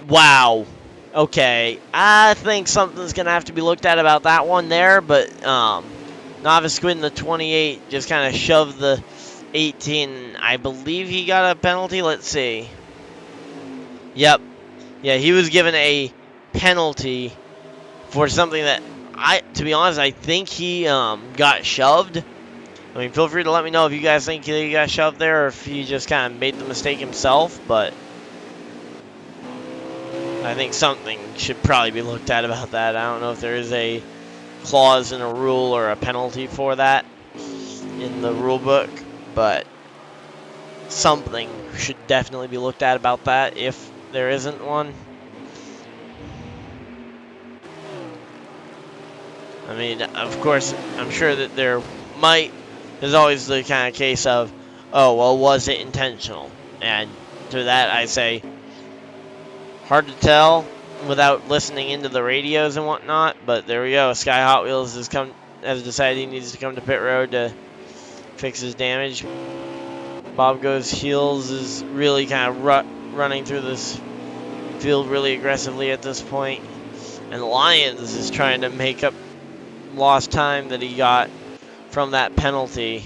Wow. Okay, I think something's going to have to be looked at about that one there, but Novice Squid in the 28 just kind of shoved the 18. I believe he got a penalty. Let's see. Yep. Yeah, he was given a penalty for something that to be honest, I think he got shoved. I mean, feel free to let me know if you guys think he got shoved there or if he just kind of made the mistake himself, but I think something should probably be looked at about that. I don't know if there is a clause in a rule or a penalty for that in the rule book, but something should definitely be looked at about that if there isn't one. I mean, of course, I'm sure that there's always the kind of case of, oh, well, was it intentional? And to that I say, hard to tell without listening into the radios and whatnot, but there we go. Sky Hot Wheels has decided he needs to come to pit road to fix his damage. Bob Goes Heels is really kind of running through this field really aggressively at this point. And Lions is trying to make up lost time that he got from that penalty.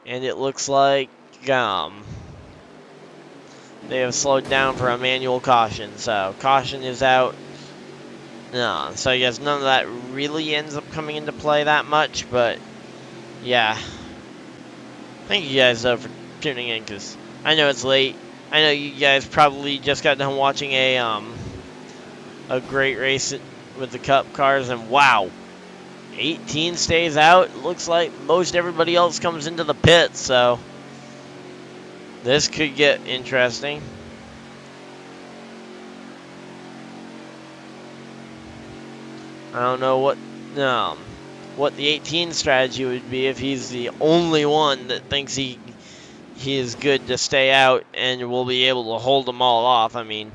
And it looks like they have slowed down for a manual caution. So caution is out. No, so I guess none of that really ends up coming into play that much, but yeah. Thank you guys though for tuning in, because I know it's late. I know you guys probably just got done watching a great race with the Cup cars, and wow, 18 stays out. Looks like most everybody else comes into the pit, so this could get interesting. I don't know what the 18 strategy would be if he's the only one that thinks he is good to stay out and will be able to hold them all off. I mean,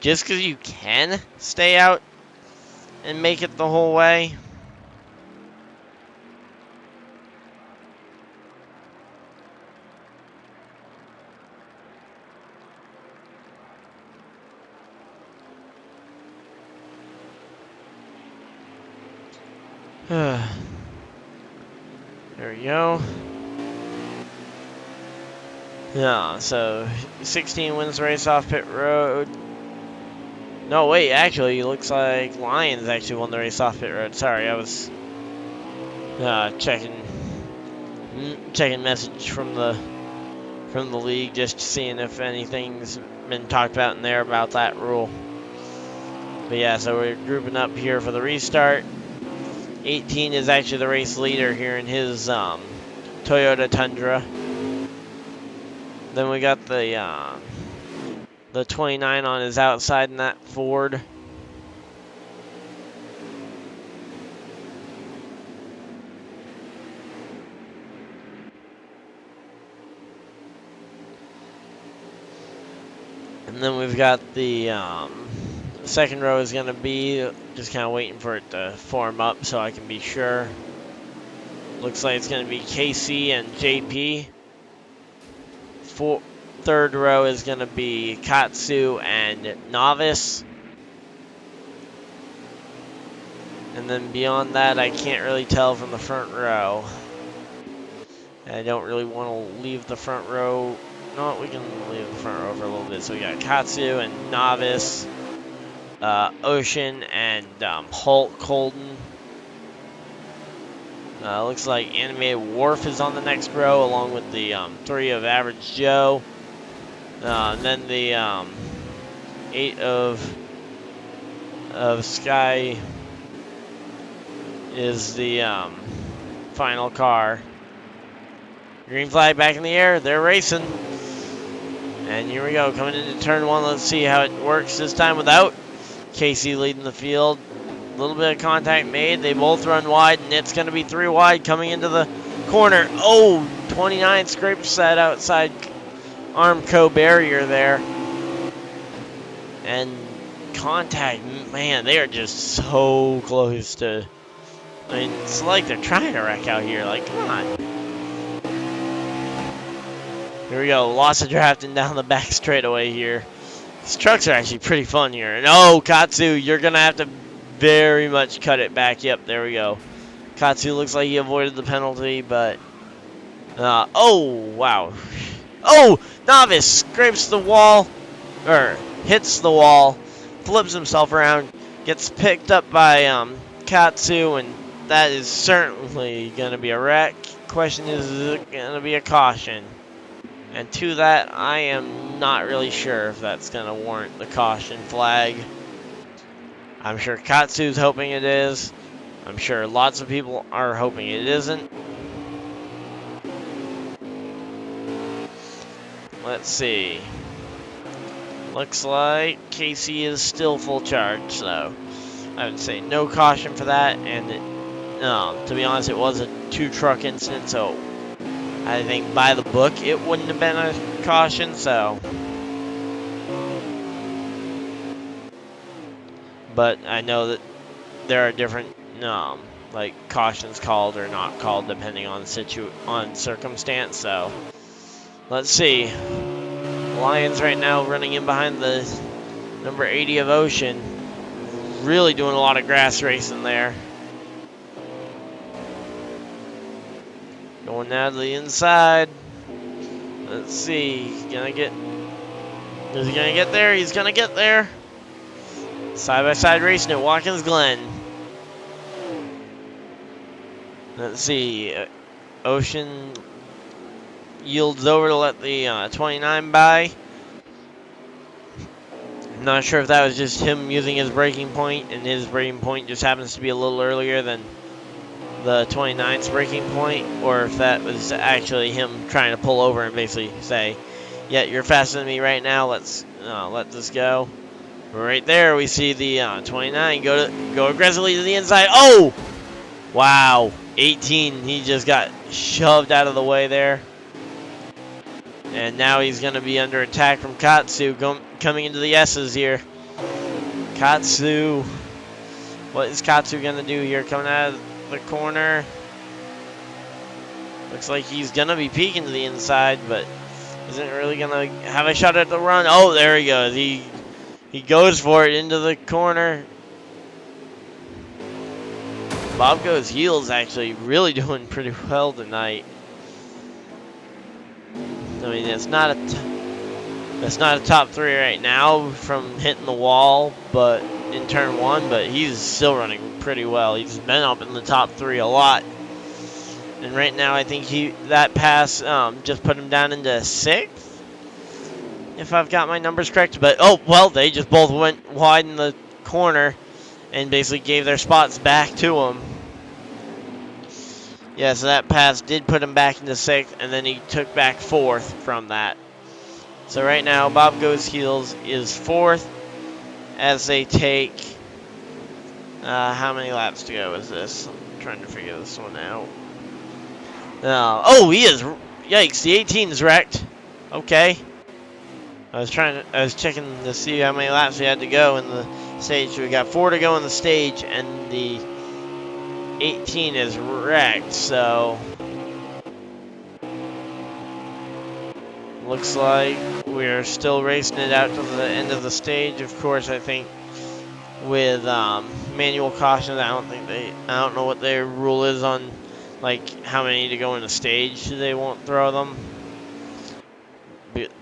just because you can stay out and make it the whole way. There we go. Yeah, so 16 wins the race off pit road. No, wait, actually, it looks like Lions actually won the race off pit road. Sorry, I was checking message from the league, just seeing if anything's been talked about in there about that rule. But yeah, so we're grouping up here for the restart. 18 is actually the race leader here in his Toyota Tundra. Then we got the 29 on his outside in that Ford. And then we've got the second row is going to be just kind of waiting for it to form up so I can be sure. Looks like it's going to be KC and JP. Third row is going to be Katsu and Novice. And then beyond that, I can't really tell from the front row. I don't really want to leave the front row. No, we can leave the front row for a little bit. So we got Katsu and Novice, Ocean and Hulk Holden. Looks like Animated Wharf is on the next row, along with the 3 of Average Joe. And then the 8 of Sky is the final car. Green flag back in the air. They're racing. And here we go, coming into turn 1. Let's see how it works this time without Casey leading the field. A little bit of contact made. They both run wide, and it's going to be 3 wide coming into the corner. Oh, 29 scrapes that outside Armco barrier there. And contact, man, they are just so close to... I mean, it's like they're trying to wreck out here. Like, come on. Here we go. Lots of drafting down the back straightaway here. These trucks are actually pretty fun here. And oh, Katsu, you're going to have to very much cut it back. Yep, there we go. Katsu looks like he avoided the penalty, but... oh, wow. Oh, Novice scrapes the wall, or hits the wall, flips himself around, gets picked up by Katsu, and that is certainly going to be a wreck. Question is it going to be a caution? And to that, I am not really sure if that's going to warrant the caution flag. I'm sure Katsu's hoping it is. I'm sure lots of people are hoping it isn't. Let's see. Looks like Casey is still full charge, so I would say no caution for that. And to be honest, it was a 2-truck incident, so I think by the book it wouldn't have been a caution. So, but I know that there are different like cautions called or not called depending on circumstance. So let's see. Lions right now running in behind the number 80 of Ocean. Really doing a lot of grass racing there. Going now to the inside. Let's see. Is he gonna get there? He's gonna get there. Side by side racing at Watkins Glen. Let's see. Ocean yields over to let the 29 by. I'm not sure if that was just him using his braking point, and his braking point just happens to be a little earlier than the 29's braking point, or if that was actually him trying to pull over and basically say, yeah, you're faster than me right now, let's let this go. Right there we see the 29 go aggressively to the inside. Oh! Wow. 18, he just got shoved out of the way there. And now he's going to be under attack from Katsu coming into the S's here. Katsu. What is Katsu going to do here? Coming out of the corner. Looks like he's going to be peeking to the inside, but isn't really going to have a shot at the run. Oh, there he goes. He goes for it into the corner. Bob Goes Heels actually really doing pretty well tonight. I mean, it's not That's not a top 3 right now from hitting the wall, but in turn 1, but he's still running pretty well. He's been up in the top 3 a lot. And right now, I think that pass just put him down into 6th, if I've got my numbers correct. But, oh, well, they just both went wide in the corner and basically gave their spots back to him. Yeah, so that pass did put him back into 6th, and then he took back 4th from that. So right now, Bob Goes Heels is 4th as they take, how many laps to go is this? I'm trying to figure this one out. Oh, he is, yikes, the 18 is wrecked. Okay. I was checking to see how many laps we had to go in the stage. We got 4 to go in the stage, and the 18 is wrecked, so looks like we're still racing it out to the end of the stage. Of course, I think with manual caution, I don't know what their rule is on like how many to go in the stage. They won't throw them,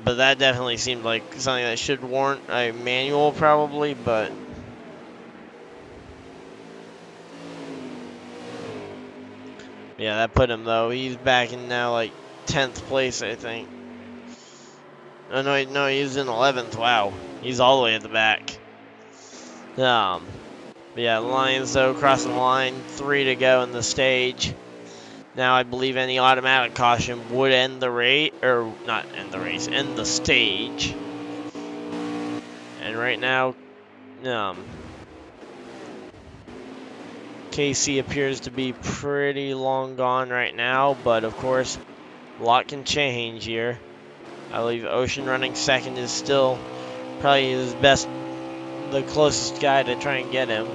but that definitely seemed like something that should warrant a manual probably, but. Yeah, that put him though. He's back in now like 10th place, I think. Oh no, he's in 11th. Wow, he's all the way at the back. But yeah, Lions though crossing the line, 3 to go in the stage. Now I believe any automatic caution would end the race, or not end the race, end the stage. And right now, KC appears to be pretty long gone right now, but of course, a lot can change here. I believe Ocean running 2nd is still probably his best, the closest guy to try and get him.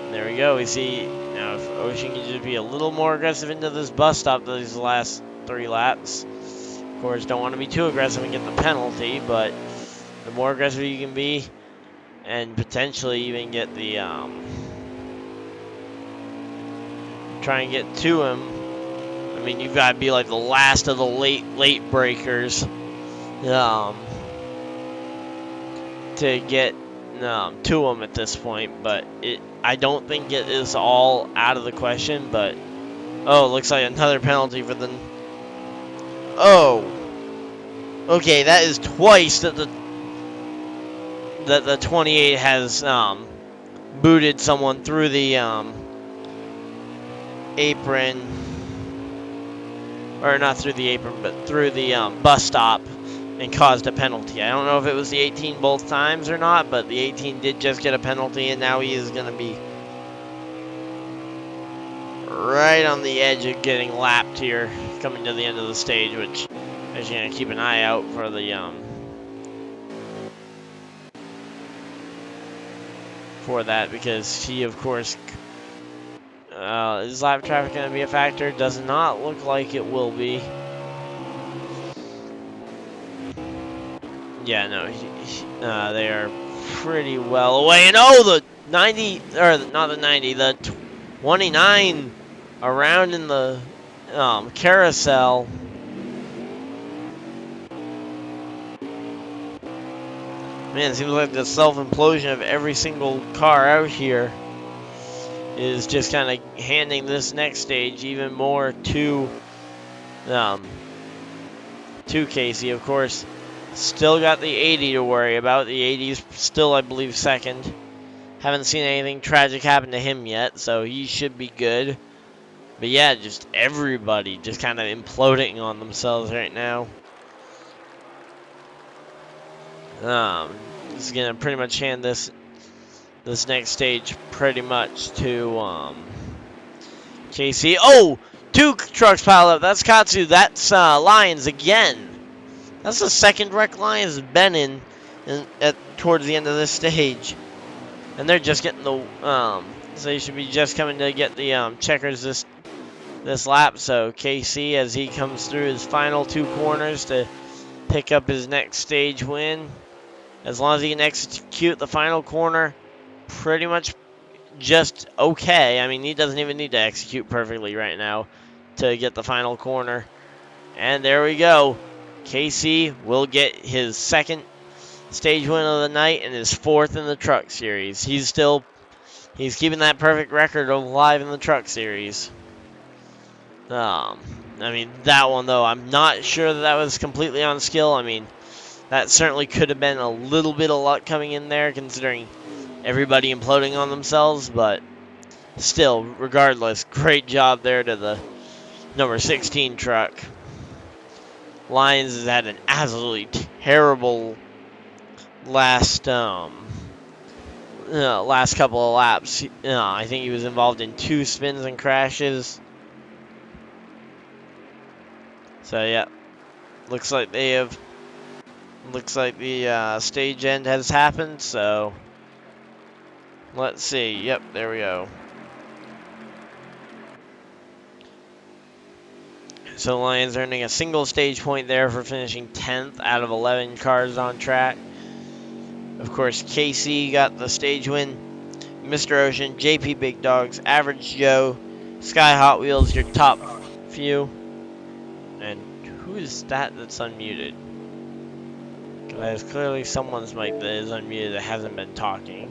And there we go. We see now if Ocean can just be a little more aggressive into this bus stop these last 3 laps. Of course, don't want to be too aggressive and get the penalty, but the more aggressive you can be, and potentially even get the try and get to him. I mean, you've got to be like the last of the late breakers to get to him at this point. But I don't think it is all out of the question. But oh, looks like another penalty for the. Oh, okay, that is twice that the 28 has booted someone through the apron, or not through the apron, but through the bus stop, and caused a penalty. I don't know if it was the 18 both times or not, but the 18 did just get a penalty, and now he is going to be right on the edge of getting lapped here, coming to the end of the stage, which I'm going to keep an eye out for the for that, because he, of course, is lap traffic going to be a factor? Does not look like it will be. Yeah, no, they are pretty well away. And oh, the 90, or not the 90, the 29 around in the carousel. Man, it seems like the self-implosion of every single car out here is just kind of handing this next stage even more to Casey. Of course, still got the 80 to worry about. The 80 is still, I believe, 2nd. Haven't seen anything tragic happen to him yet, so he should be good. But yeah, just everybody just kind of imploding on themselves right now. This is gonna pretty much hand this next stage pretty much to KC. Oh, 2 trucks piled up. That's Katsu. That's Lions again. That's the 2nd wreck Lions has been in towards the end of this stage, and they're just getting the so they should be just coming to get the checkers this lap. So KC, as he comes through his final 2 corners to pick up his next stage win. As long as he can execute the final corner pretty much just okay. I mean, he doesn't even need to execute perfectly right now to get the final corner. And there we go. Casey will get his second stage win of the night and his fourth in the Truck Series. He's keeping that perfect record alive in the Truck Series. I mean, that one, though, I'm not sure that was completely on skill. I mean, that certainly could have been a little bit of luck coming in there, considering everybody imploding on themselves, but still, regardless, great job there to the number 16 truck. Lyons has had an absolutely terrible last couple of laps. I think he was involved in 2 spins and crashes. So yeah, looks like the stage end has happened. So let's see. Yep, there we go. So Lions earning a single stage point there for finishing 10th out of 11 cars on track. Of course, Casey got the stage win. Mr. Ocean, JP Big Dogs, Average Joe, Sky Hot Wheels, your top few. And who is that that's unmuted? Because clearly someone's mic that is unmuted that hasn't been talking.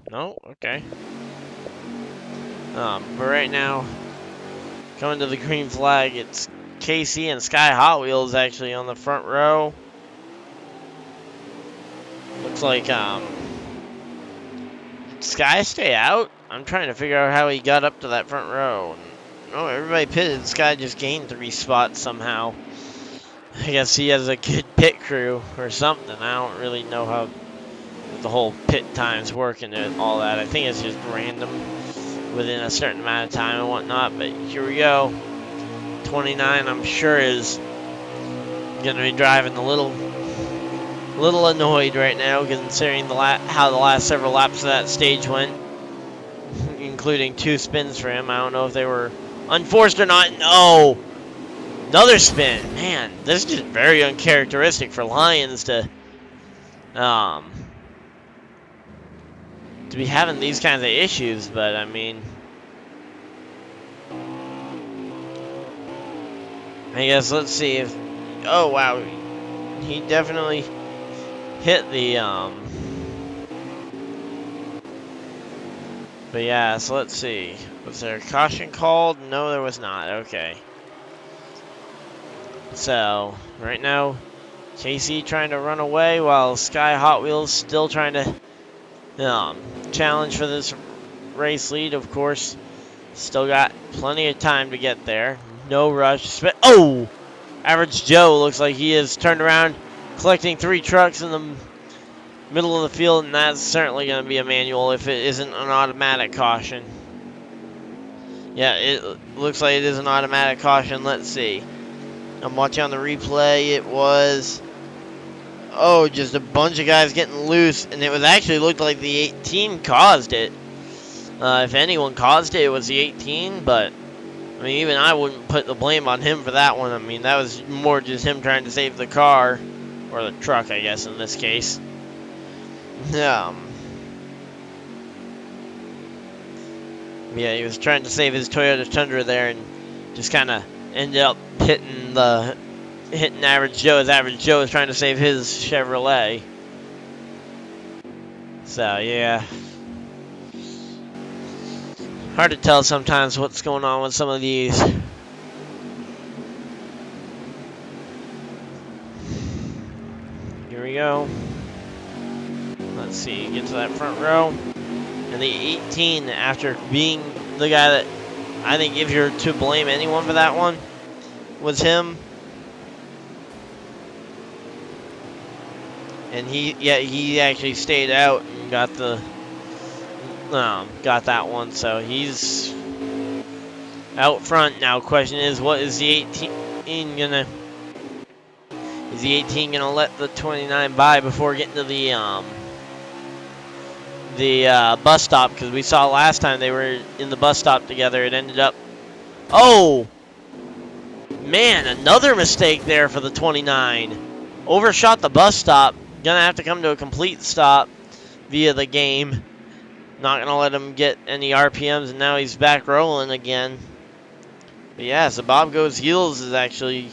No? Okay. But right now, coming to the green flag, it's Casey and Sky Hot Wheels actually on the front row. Looks like, did Sky stay out? I'm trying to figure out how he got up to that front row. No, everybody pitted. Sky just gained 3 spots somehow. I guess he has a good pit crew or something. I don't really know how the whole pit times work and all that. I think it's just random within a certain amount of time and whatnot. But here we go. 29, I'm sure, is going to be driving a little annoyed right now, considering how the last several laps of that stage went, including 2 spins for him. I don't know if they were unforced or not. No! Another spin. Man, this is just very uncharacteristic for Lions to be having these kinds of issues, but I mean, I guess let's see if, oh wow, he definitely hit the but yeah, so let's see, was there a caution called? No, there was not. Okay, so right now Casey trying to run away while Sky Hot Wheels still trying to challenge for this race lead. Of course, still got plenty of time to get there. No rush. Oh! Average Joe looks like he has turned around, collecting 3 trucks in the middle of the field, and that's certainly going to be a manual if it isn't an automatic caution. Yeah, it looks like it is an automatic caution. Let's see. I'm watching on the replay. It was, oh, just a bunch of guys getting loose, and it was actually looked like the 18 caused it. If anyone caused it, it was the 18, but I mean, even I wouldn't put the blame on him for that one. I mean, that was more just him trying to save the car, or the truck, I guess, in this case. Yeah, he was trying to save his Toyota Tundra there, and just kind of ended up hitting Average Joe, as Average Joe was trying to save his Chevrolet. So, yeah. Hard to tell sometimes what's going on with some of these. Here we go. Let's see, get to that front row. And the 18, after being the guy that, I think if you're to blame anyone for that one, was him. And he actually stayed out and got that one, so he's out front now. Question is, what is the 18 gonna? Is the 18 gonna let the 29 by before getting to the bus stop? Because we saw last time they were in the bus stop together, it ended up. Oh man, another mistake there for the 29. Overshot the bus stop. Gonna have to come to a complete stop via the game. Not gonna let him get any RPMs, and now he's back rolling again. But yeah, so Bob Goes Heels has actually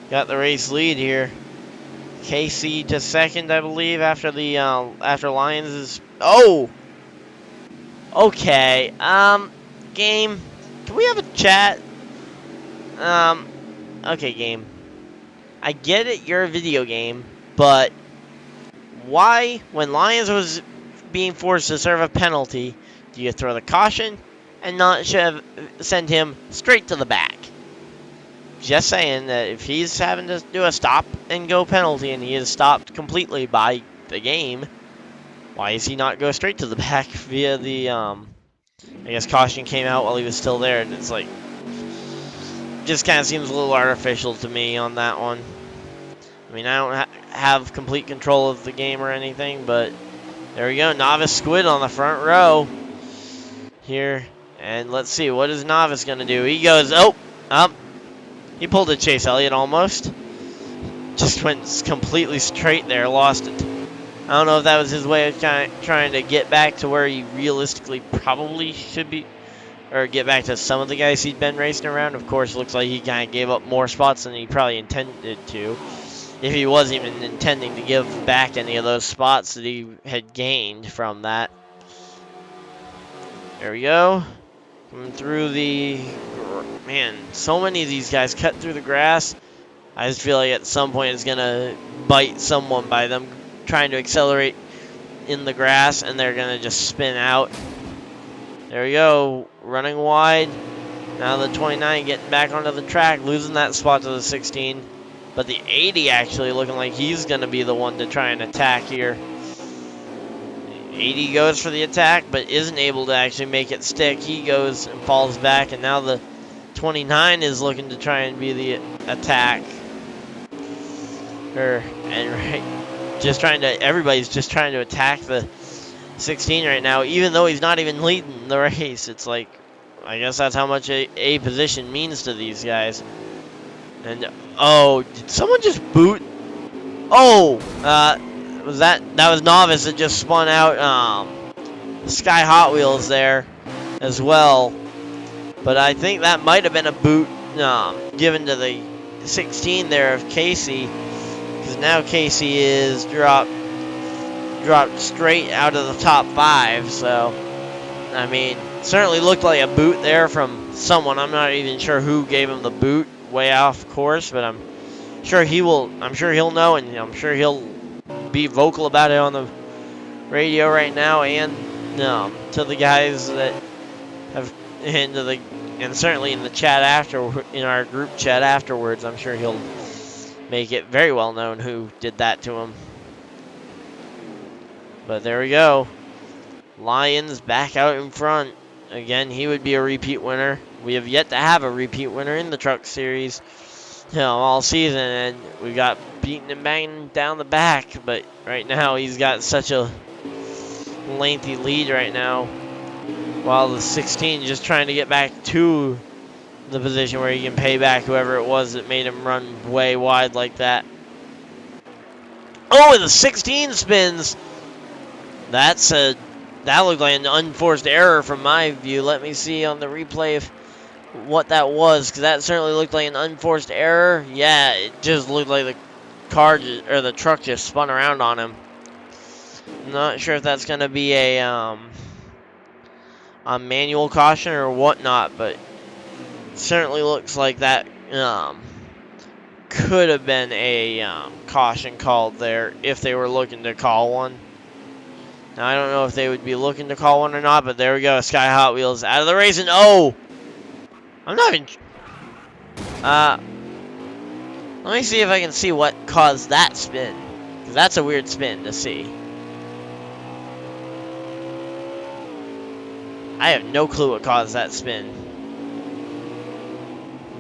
got the race lead here. Casey to second, I believe, after the after Lions is. Oh, okay. Game, can we have a chat? Okay, game. I get it, you're a video game, but why, when Lions was being forced to serve a penalty, do you throw the caution and not send him straight to the back? Just saying that if he's having to do a stop and go penalty and he is stopped completely by the game, why does he not go straight to the back via the I guess caution came out while he was still there, and it's like just kind of seems a little artificial to me on that one. I mean, I don't have complete control of the game or anything, but there we go. Novice Squid on the front row here. And let's see, what is Novice going to do? He goes, oh, up. He pulled a Chase Elliott almost. Just went completely straight there, lost it. I don't know if that was his way of trying to get back to where he realistically probably should be, or get back to some of the guys he'd been racing around. Of course, it looks like he kind of gave up more spots than he probably intended to, if he wasn't even intending to give back any of those spots that he had gained from that. There we go. Coming through the... Man, so many of these guys cut through the grass. I just feel like at some point it's going to bite someone by them trying to accelerate in the grass, and they're going to just spin out. There we go. Running wide. Now the 29 getting back onto the track, losing that spot to the 16. But the 80 actually looking like he's going to be the one to try and attack here. 80 goes for the attack, but isn't able to actually make it stick. He goes and falls back, and now the 29 is looking to try and be the attack. Everybody's just trying to attack the 16 right now, even though he's not even leading the race. It's like, I guess that's how much a position means to these guys. And, oh, did someone just boot? Oh, that was Novice that just spun out Sky Hot Wheels there as well. But I think that might have been a boot given to the 16 there of Casey, because now Casey is dropped straight out of the top 5. So, I mean, certainly looked like a boot there from someone. I'm not even sure who gave him the boot, way off course, but I'm sure he'll know, and I'm sure he'll be vocal about it on the radio right now, and to the guys that have and certainly in the chat in our group chat afterwards. I'm sure he'll make it very well known who did that to him. But there we go. Lions back out in front. Again, he would be a repeat winner. We have yet to have a repeat winner in the Truck Series all season, and we got beaten and banged down the back. But right now, he's got such a lengthy lead right now, while the 16 just trying to get back to the position where he can pay back whoever it was that made him run way wide like that. Oh, and the 16 spins. That looked like an unforced error from my view. Let me see on the replay if what that was, because that certainly looked like an unforced error. Yeah, it just looked like the truck just spun around on him. Not sure if that's going to be a manual caution or whatnot, but it certainly looks like that could have been a caution called there if they were looking to call one. Now, I don't know if they would be looking to call one or not, but there we go. Sky Hot Wheels out of the race, and oh! I'm not even... let me see if I can see what caused that spin, because that's a weird spin to see. I have no clue what caused that spin.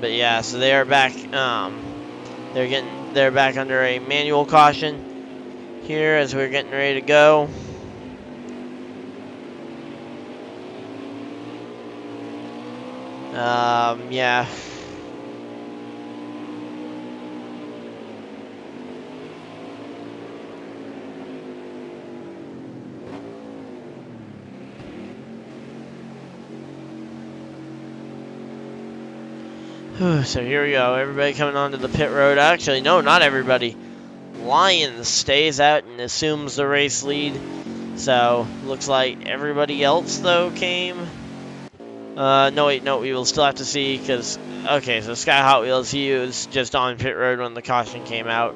But yeah, so they are back. They're back under a manual caution here as we're getting ready to go. Yeah. So here we go. Everybody coming onto the pit road. Actually, no, not everybody. Lyons stays out and assumes the race lead. So looks like everybody else though came. No wait, no, we will still have to see because okay, so Sky Hot Wheels, he was just on pit road when the caution came out.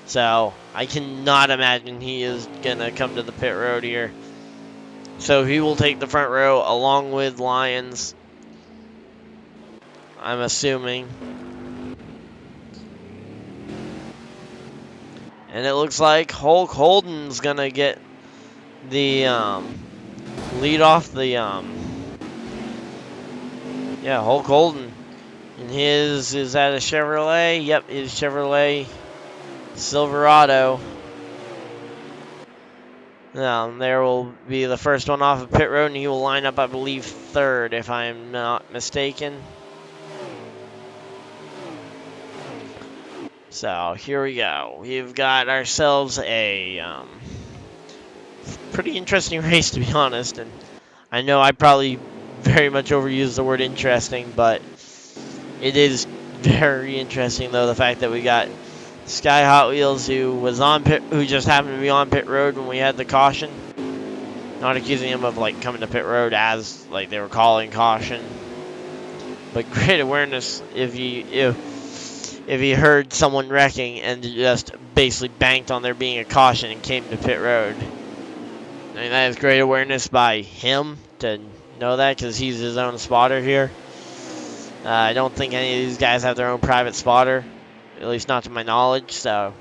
So I cannot imagine he is gonna come to the pit road here. So he will take the front row along with Lyons, I'm assuming. And it looks like Hulk Holden's gonna get the lead off the yeah, Hulk Holden. And his is that a Chevrolet? Yep, his Chevrolet Silverado. There will be the first one off of pit road, and he will line up, I believe, third, if I'm not mistaken. So here we go. We've got ourselves a pretty interesting race, to be honest. And I know I probably very much overused the word interesting, but it is very interesting, though, the fact that we got Sky Hot Wheels, who just happened to be on pit road when we had the caution. Not accusing him of like coming to pit road as like they were calling caution, but great awareness if he heard someone wrecking and just basically banked on there being a caution and came to pit road. I mean, that is great awareness by him to know that because he's his own spotter here. I don't think any of these guys have their own private spotter, at least not to my knowledge, so.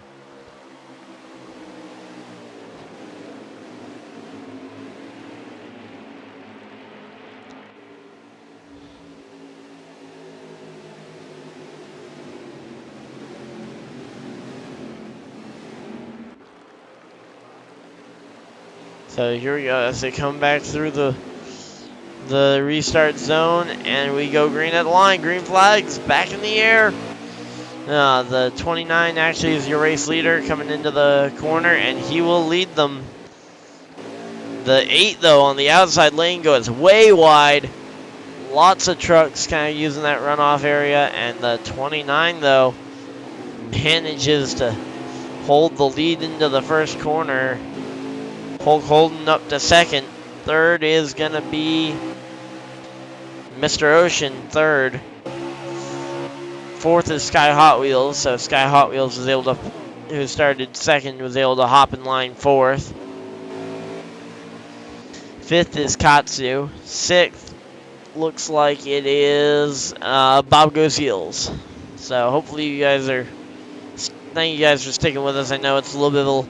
So here we go as they come back through the restart zone, and we go green at the line. Green flags back in the air. The 29 actually is your race leader coming into the corner, and he will lead them. The 8, though, on the outside lane goes way wide. Lots of trucks kind of using that runoff area, and the 29, though, manages to hold the lead into the first corner. Hulk Holden up to second. Third is going to be Mr. Ocean, third. Fourth is Sky Hot Wheels, so Sky Hot Wheels was able to, who started second, was able to hop in line fourth. Fifth is Katsu. Sixth looks like it is Bob Goes Heels. So hopefully you guys are, thank you guys for sticking with us. I know it's a little bit of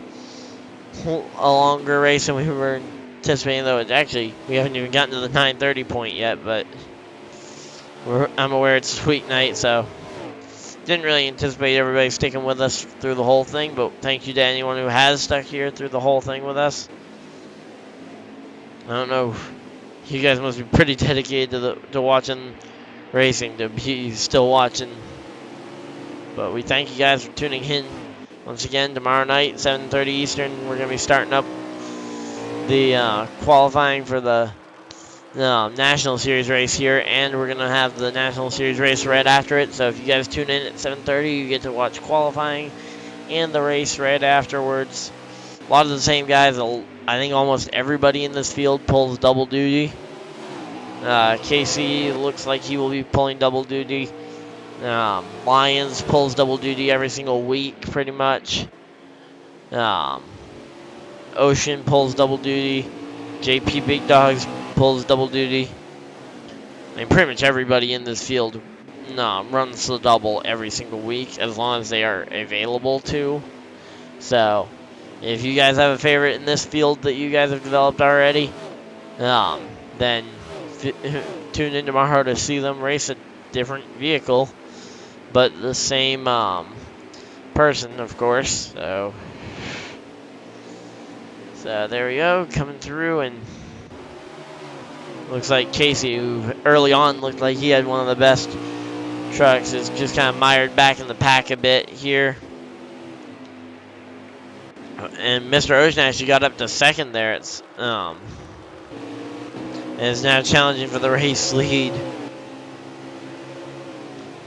a longer race than we were anticipating, though. We haven't even gotten to the 9:30 point yet, but I'm aware it's a weeknight, so didn't really anticipate everybody sticking with us through the whole thing, but thank you to anyone who has stuck here through the whole thing with us. I don't know, you guys must be pretty dedicated to watching racing, to be still watching, but we thank you guys for tuning in. Once again, tomorrow night, 7:30 Eastern, we're going to be starting up the qualifying for the National Series race here, and we're going to have the National Series race right after it. So if you guys tune in at 7:30, you get to watch qualifying and the race right afterwards. A lot of the same guys. I think almost everybody in this field pulls double duty. Casey looks like he will be pulling double duty. Lyons pulls double duty every single week, pretty much. Ocean pulls double duty. JP Big Dogs pulls double duty. I mean, pretty much everybody in this field runs the double every single week, as long as they are available to. So, if you guys have a favorite in this field that you guys have developed already, then tune in tomorrow to see them race a different vehicle, but the same person, of course. So there we go, coming through, and looks like Casey, who early on looked like he had one of the best trucks, is just kind of mired back in the pack a bit here. And Mr. Ocean actually got up to second there. It's and is now challenging for the race lead.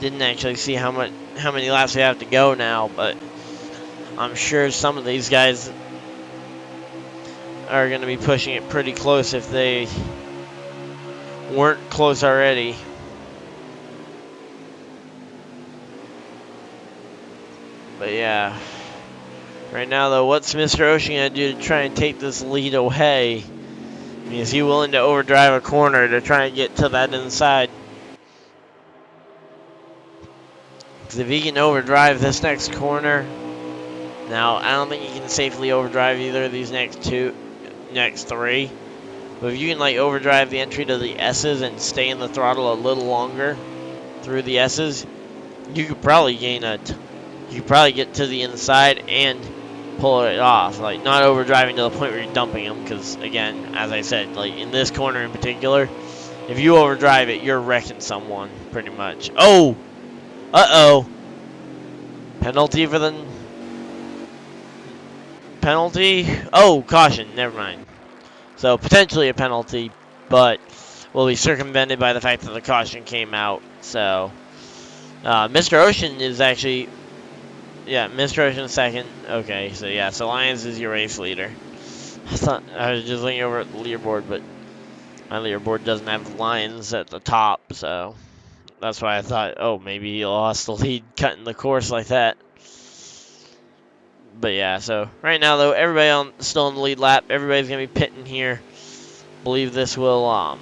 didn't actually see how many laps we have to go now, but I'm sure some of these guys are going to be pushing it pretty close if they weren't close already. But yeah, right now though, what's Mr. Ocean going to do to try and take this lead away? I mean, is he willing to overdrive a corner to try and get to that inside? Because if he can overdrive this next corner, now I don't think he can safely overdrive either of these next three. But if you can like overdrive the entry to the S's and stay in the throttle a little longer through the S's, you could probably gain you could probably get to the inside and pull it off. Like not overdriving to the point where you're dumping them, because again, as I said, like in this corner in particular, if you overdrive it, you're wrecking someone pretty much. Oh, penalty for the penalty. Oh, caution. Never mind. So potentially a penalty, but will be circumvented by the fact that the caution came out. So Mr. Ocean is actually, yeah, Mr. Ocean second. Okay, so yeah, so Lions is your race leader. I thought I was just looking over at the leaderboard, but my leaderboard doesn't have Lions at the top, so that's why I thought, oh, maybe he lost the lead cutting the course like that. But yeah, so right now though, everybody still on the lead lap. Everybody's gonna be pitting here. Believe this will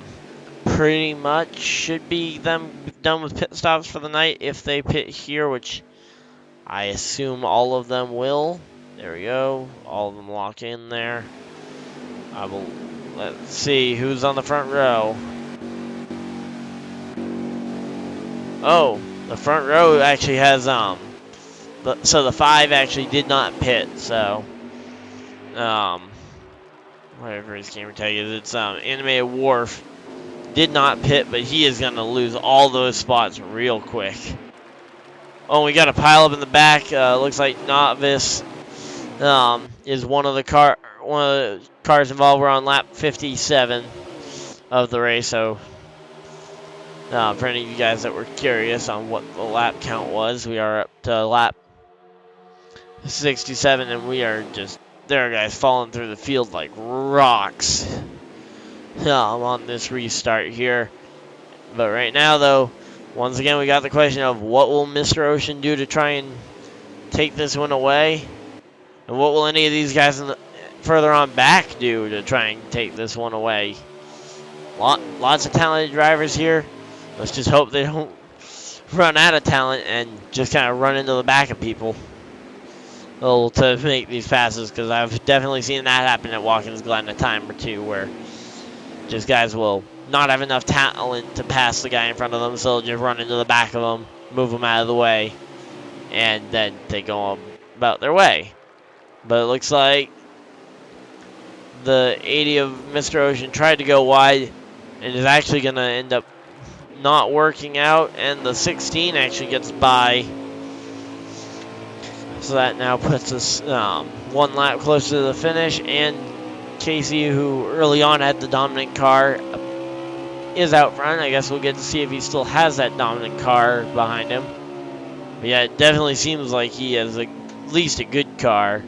pretty much should be them done with pit stops for the night if they pit here, which I assume all of them will. There we go. All of them lock in there. Let's see who's on the front row. Oh, the front row actually has so the 5 actually did not pit, so whatever his gamer tag is, it's Animated Wharf did not pit, but he is gonna lose all those spots real quick. Oh, we got a pile up in the back. Looks like Novice is one of the cars involved. We're on lap 57 of the race, so for any of you guys that were curious on what the lap count was, we are up to lap 67, and we are just, there are guys falling through the field like rocks on this restart here. But right now, though, once again, we got the question of what will Mr. Ocean do to try and take this one away? And what will any of these guys further on back do to try and take this one away? Lots of talented drivers here. Let's just hope they don't run out of talent and just kind of run into the back of people to make these passes, because I've definitely seen that happen at Watkins Glen a time or two, where just guys will not have enough talent to pass the guy in front of them, so they'll just run into the back of them, move them out of the way, and then they go about their way. But it looks like the 80 of Mr. Ocean tried to go wide and is actually going to end up not working out, and the 16 actually gets by. So that now puts us one lap closer to the finish, and Casey, who early on had the dominant car, is out front. I guess we'll get to see if he still has that dominant car behind him. But yeah, it definitely seems like he has at least a good car,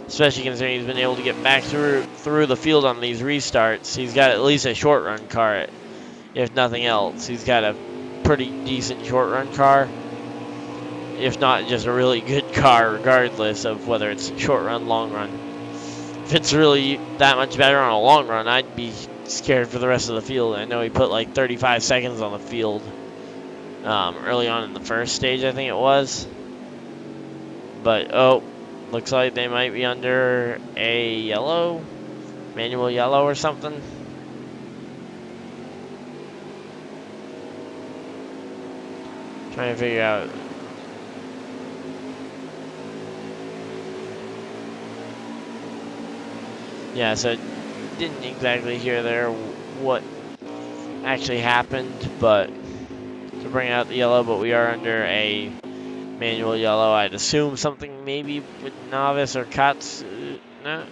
especially considering he's been able to get back through the field on these restarts. He's got at least a short run car, if nothing else. He's got a pretty decent short run car, if not just a really good car, regardless of whether it's short run, long run. If it's really that much better on a long run, I'd be scared for the rest of the field. I know he put like 35 seconds on the field early on in the first stage, I think it was. But, oh, looks like they might be under a yellow, manual yellow or something. Trying to figure out. Yeah, so didn't exactly hear there what actually happened, but to bring out the yellow, but we are under a manual yellow. I'd assume something maybe with Novice or Cuts. No,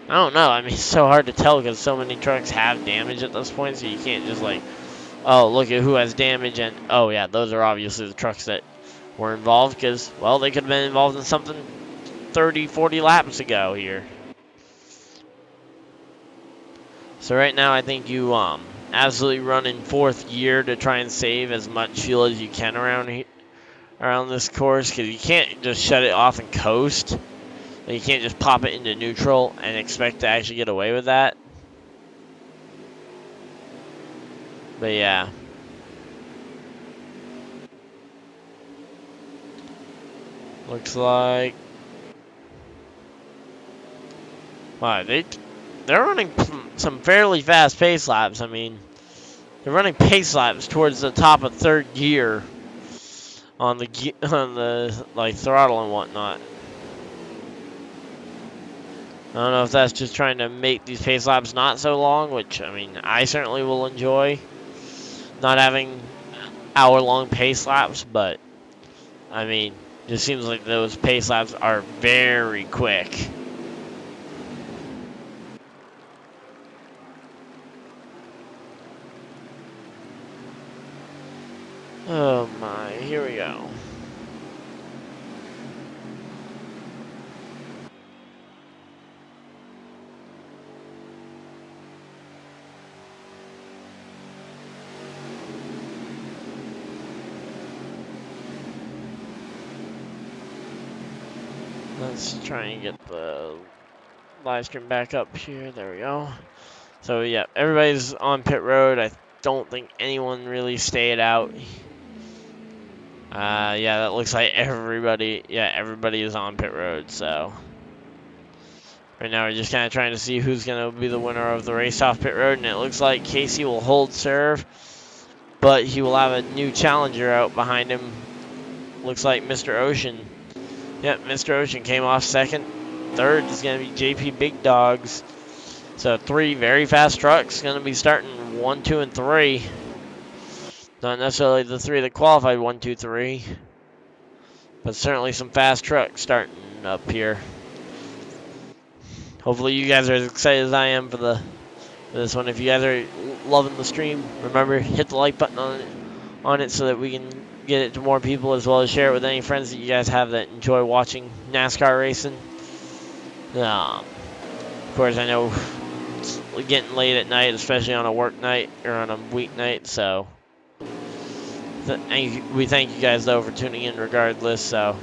I don't know. I mean, it's so hard to tell because so many trucks have damage at this point, so you can't just like Oh, look at who has damage, and oh yeah, those are obviously the trucks that were involved, because, well, they could have been involved in something 30, 40 laps ago here. So right now, I think you absolutely run in fourth gear to try and save as much fuel as you can around this course, because you can't just shut it off and coast. You can't just pop it into neutral and expect to actually get away with that. But yeah. Looks like... Wow, they're running some fairly fast pace laps. I mean, they're running pace laps towards the top of third gear on the like throttle and whatnot. I don't know if that's just trying to make these pace laps not so long, which, I mean, I certainly will enjoy not having hour-long pace laps, but, I mean, it just seems like those pace laps are very quick. Oh my, here we go. Let's try and get the live stream back up here. There we go. So yeah, everybody's on pit road. I don't think anyone really stayed out. Yeah, that looks like everybody. Yeah, everybody is on pit road. So right now we're just kind of trying to see who's gonna be the winner of the race off pit road, and it looks like Casey will hold serve, but he will have a new challenger out behind him. Looks like Mr. Ocean. Yep, Mr. Ocean came off second. Third is going to be JP Big Dogs. So 3 very fast trucks going to be starting 1, 2, and 3. Not necessarily the 3 that qualified 1, 2, 3. But certainly some fast trucks starting up here. Hopefully you guys are as excited as I am for this one. If you guys are loving the stream, remember, hit the like button on it so that we can get it to more people, as well as share it with any friends that you guys have that enjoy watching NASCAR racing. Of course, I know it's getting late at night, especially on a work night or on a weeknight, so we thank you guys, though, for tuning in regardless. So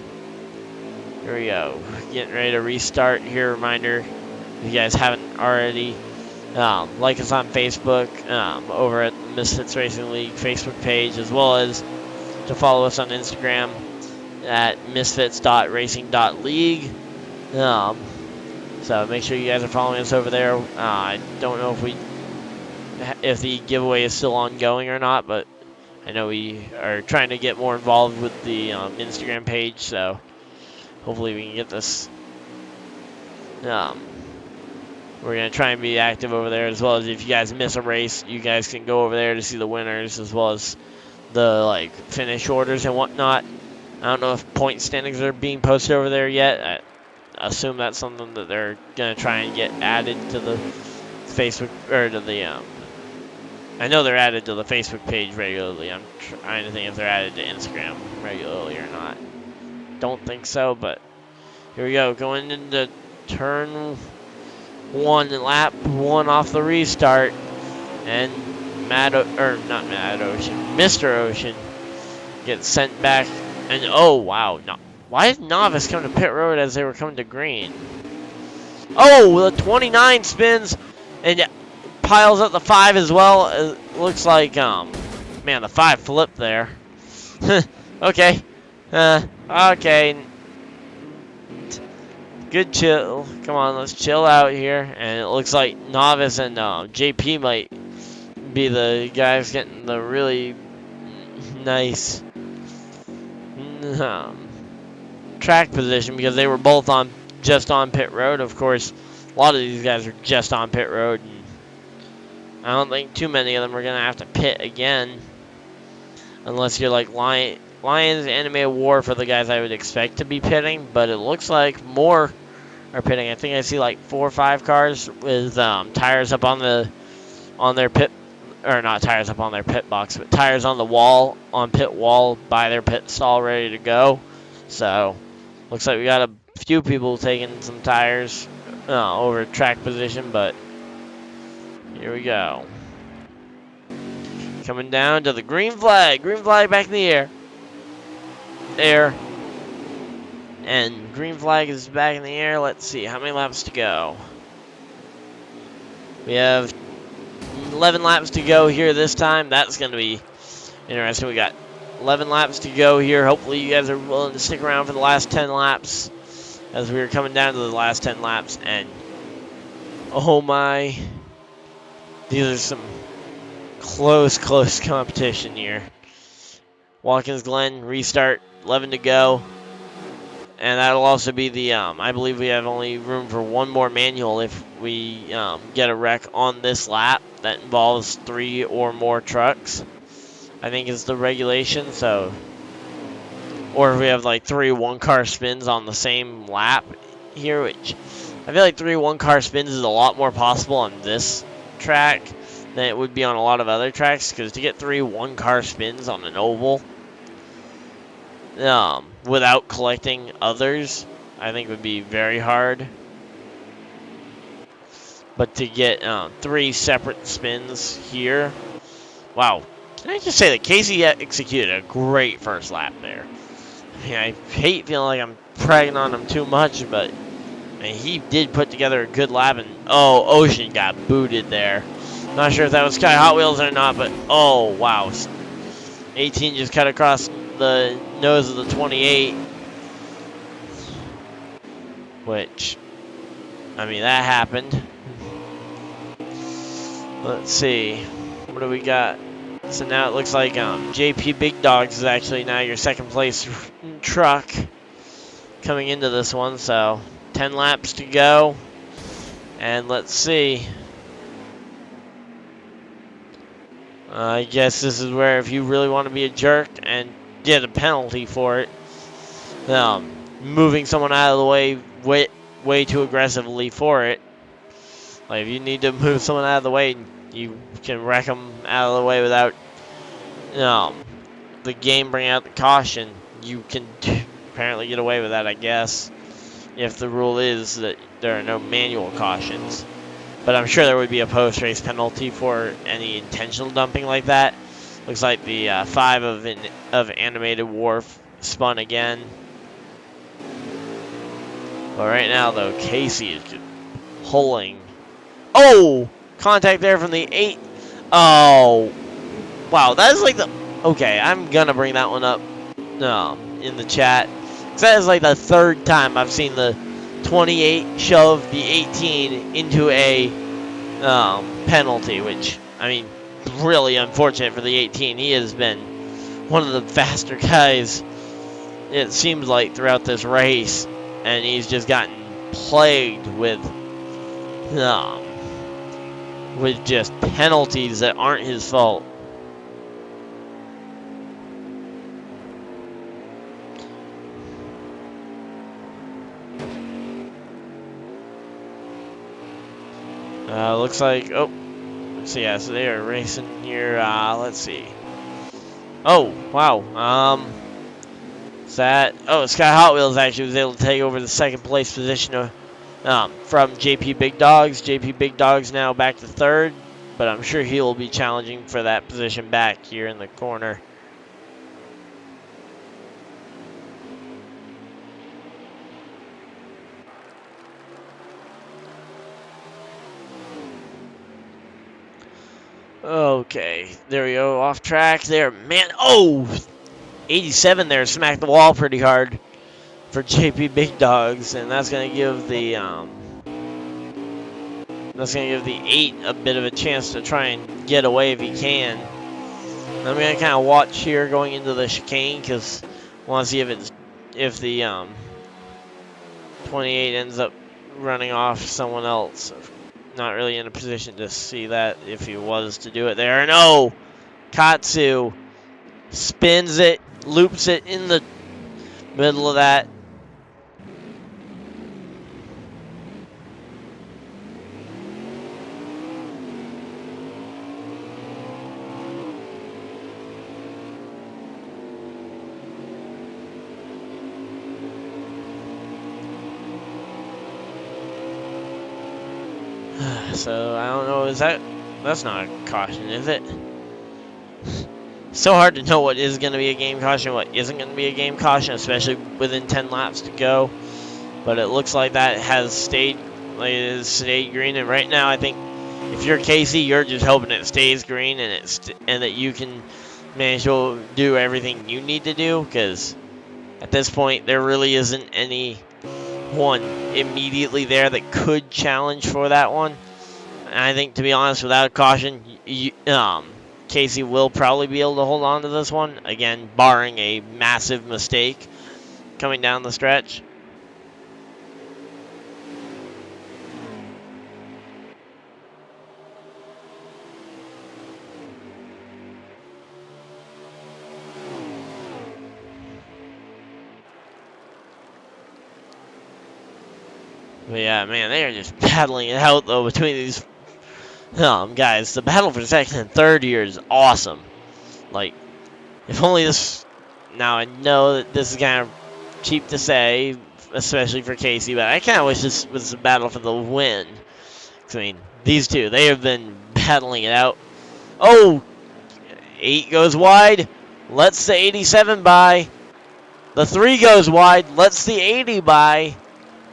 here we go, getting ready to restart here. Reminder, if you guys haven't already, like us on Facebook, over at the Misfitz Racing League Facebook page, as well as to follow us on Instagram at misfits.racing.league. So make sure you guys are following us over there. I don't know if the giveaway is still ongoing or not, but I know we are trying to get more involved with the Instagram page, so hopefully we can get this. We're going to try and be active over there, as well as if you guys miss a race, you guys can go over there to see the winners, as well as the finish orders and whatnot. I don't know if point standings are being posted over there yet. I assume that's something that they're gonna try and get added to the Facebook, or to the I know they're added to the Facebook page regularly. I'm trying to think if they're added to Instagram regularly or not. Don't think so, but here we go, going into turn 1 and lap 1 off the restart, and Mr. Ocean gets sent back, and oh wow, no, why did Novice come to pit road as they were coming to green? Oh, the 29 spins and piles up the 5 as well. It looks like man, the 5 flipped there. Okay, okay, good chill. Come on, let's chill out here. And it looks like Novice and JP might be the guys getting the really nice track position, because they were both just on pit road. Of course, a lot of these guys are just on pit road, and I don't think too many of them are gonna have to pit again, unless you're like Lions Animated War for the guys I would expect to be pitting. But it looks like more are pitting. I think I see like 4 or 5 cars with tires up on their pit or not tires up on their pit box, but tires on the wall, on pit wall by their pit stall ready to go. So, looks like we got a few people taking some tires over track position, but here we go. Coming down to the green flag back in the air. There. And green flag is back in the air. Let's see, how many laps to go? We have 11 laps to go here this time. That's going to be interesting. We got 11 laps to go here. Hopefully you guys are willing to stick around for the last 10 laps as we are coming down to the last 10 laps. And oh my, these are some close competition here. Watkins Glen restart, 11 to go. And that'll also be the, I believe we have only room for one more manual if we get a wreck on this lap that involves 3 or more trucks. I think is the regulation, so. Or if we have like 3 one-car spins on the same lap here, which I feel like 3 one-car spins is a lot more possible on this track than it would be on a lot of other tracks, because to get 3 one-car spins on an oval without collecting others, I think would be very hard. But to get 3 separate spins here, wow. Can I just say that Casey executed a great first lap there. I mean, I hate feeling like I'm bragging on him too much, but I mean, he did put together a good lap, and oh, Ocean got booted there. Not sure if that was Sky Hot Wheels or not, but oh, wow. 18 just cut across the nose of the 28, which, I mean, that happened. Let's see, what do we got? So now it looks like JP Big Dogs is actually now your second place truck coming into this one. So 10 laps to go, and let's see. I guess this is where if you really want to be a jerk and get a penalty for it, moving someone out of the way way too aggressively for it. Like if you need to move someone out of the way, you can wreck them out of the way without the game bringing out the caution. You can apparently get away with that, I guess, if the rule is that there are no manual cautions. But I'm sure there would be a post-race penalty for any intentional dumping like that. Looks like the 5 of Animated Wharf spun again. But right now, though, Casey is just pulling. Oh! Contact there from the 8. Oh! Wow, that is like the... Okay, I'm gonna bring that one up in the chat. Because that is like the 3rd time I've seen the 28 shove the 18 into a penalty, which, I mean, really unfortunate for the 18. He has been one of the faster guys, it seems like, throughout this race. And he's just gotten plagued with just penalties that aren't his fault. Looks like, oh, so yeah, so they are racing here, let's see. Oh, wow, Sky Hot Wheels actually was able to take over the 2nd place position from JP Big Dogs. JP Big Dogs now back to 3rd, but I'm sure he will be challenging for that position back here in the corner. Okay, there we go, off track there, man, oh, 87 there, smacked the wall pretty hard for JP Big Dogs, and that's going to give the 8 a bit of a chance to try and get away if he can. I'm going to kind of watch here going into the chicane, because I want to see if the 28 ends up running off someone else. Not really in a position to see that if he was to do it there. And oh, Katsu spins it, loops it in the middle of that. So I don't know. That's not a caution, is it? So hard to know what is going to be a game caution, what isn't going to be a game caution, especially within 10 laps to go. But it looks like that has stayed green, and right now I think if you're Casey, you're just hoping it stays green and that you can manage to do everything you need to do, because at this point there really isn't anyone immediately there that could challenge for that one. And I think, to be honest, without a caution, Casey will probably be able to hold on to this one, again, barring a massive mistake coming down the stretch. But yeah, man, they are just battling it out, though, between these guys. The battle for second and third here is awesome. Like, if only this... Now, I know that this is kind of cheap to say, especially for Casey, but I kind of wish this was a battle for the win. I mean, these two, they have been battling it out. Oh! 8 goes wide. Lets the 87 by. The 3 goes wide. Lets the 80 by.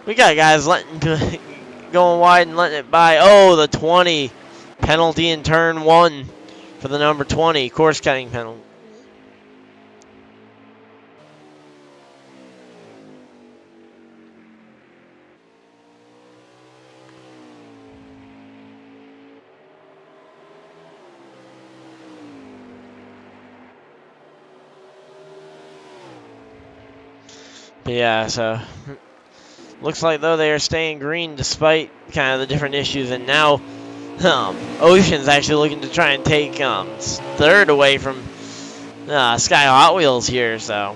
We got guys going wide and letting it by. Oh, the 20. Penalty in turn 1 for the number 20. Course cutting penalty. But yeah, so looks like though they are staying green despite kind of the different issues, and now Ocean's actually looking to try and take third away from Sky Hot Wheels here. So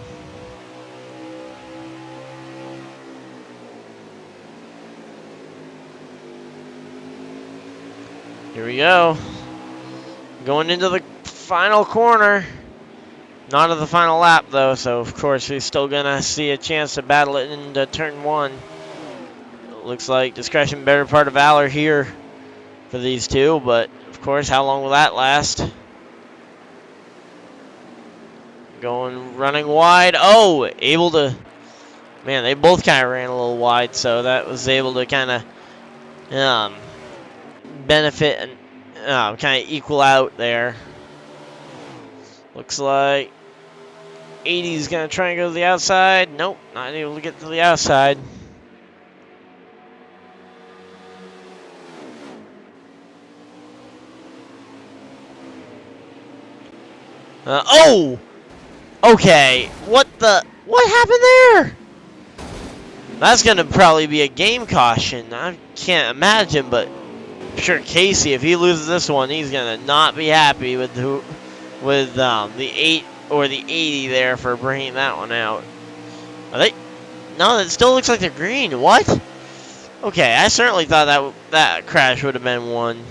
here we go, going into the final corner. Not at the final lap, though, so of course we're still going to see a chance to battle it into turn 1. Looks like discretion, better part of valor here for these two, but of course, how long will that last? Running wide. Oh, able to... Man, they both kind of ran a little wide, so that was able to kind of benefit and kind of equal out there. Looks like 80's going to try and go to the outside. Nope, not able to get to the outside. Oh! Okay, what happened there? That's going to probably be a game caution. I can't imagine, but I'm sure Casey, if he loses this one, he's going to not be happy with the 8 or the 80 there for bringing that one out. Are they? No, it still looks like they're green. What? Okay, I certainly thought that crash would have been one.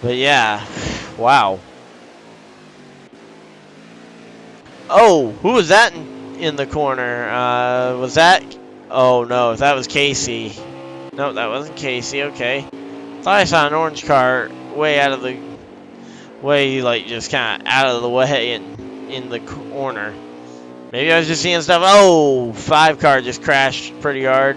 But yeah, wow. Oh, who was that in the corner? Was that? Oh no, that was Casey. No, that wasn't Casey. Okay, thought I saw an orange car way out of the way, like just kind of out of the way and in the corner. Maybe I was just seeing stuff. Oh, 5 car just crashed pretty hard.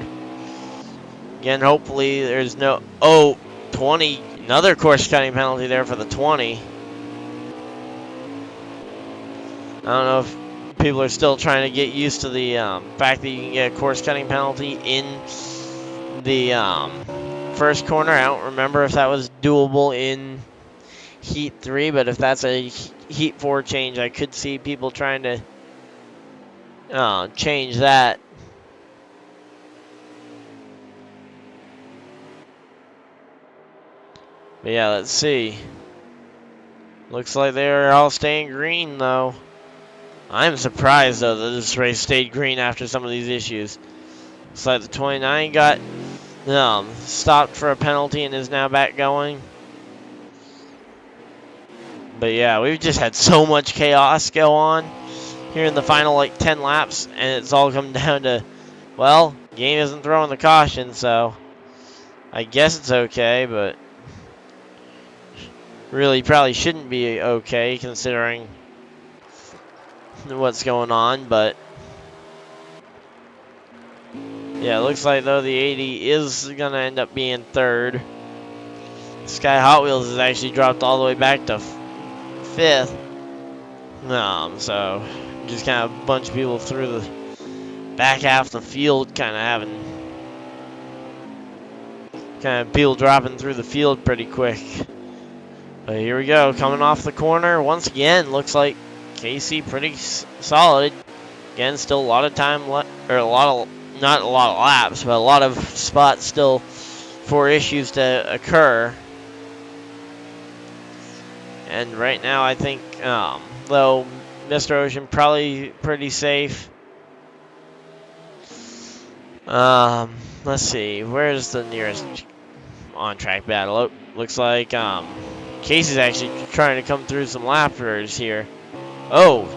Again, hopefully there's no... Oh, 20. Another course cutting penalty there for the 20. I don't know if people are still trying to get used to the fact that you can get a course cutting penalty in the first corner. I don't remember if that was doable in Heat 3, but if that's a Heat 4 change, I could see people trying to change that. But yeah, let's see. Looks like they're all staying green, though. I'm surprised, though, that this race stayed green after some of these issues. Looks like the 29 got stopped for a penalty and is now back going. But yeah, we've just had so much chaos go on here in the final, like, 10 laps, and it's all come down to, well, game isn't throwing the caution, so I guess it's okay, but really probably shouldn't be okay considering what's going on, but yeah, it looks like though the 80 is gonna end up being third. Sky Hot Wheels has actually dropped all the way back to fifth. So just kind of a bunch of people through the back half of the field, kind of people dropping through the field pretty quick. But here we go, coming off the corner once again. Looks like Casey pretty solid. Again, still a lot of time left, or not a lot of laps, but a lot of spots still for issues to occur. And right now, I think, though, Mr. Ocean probably pretty safe. Let's see, where's the nearest on-track battle? Oh, looks like Casey's actually trying to come through some lappers here. Oh,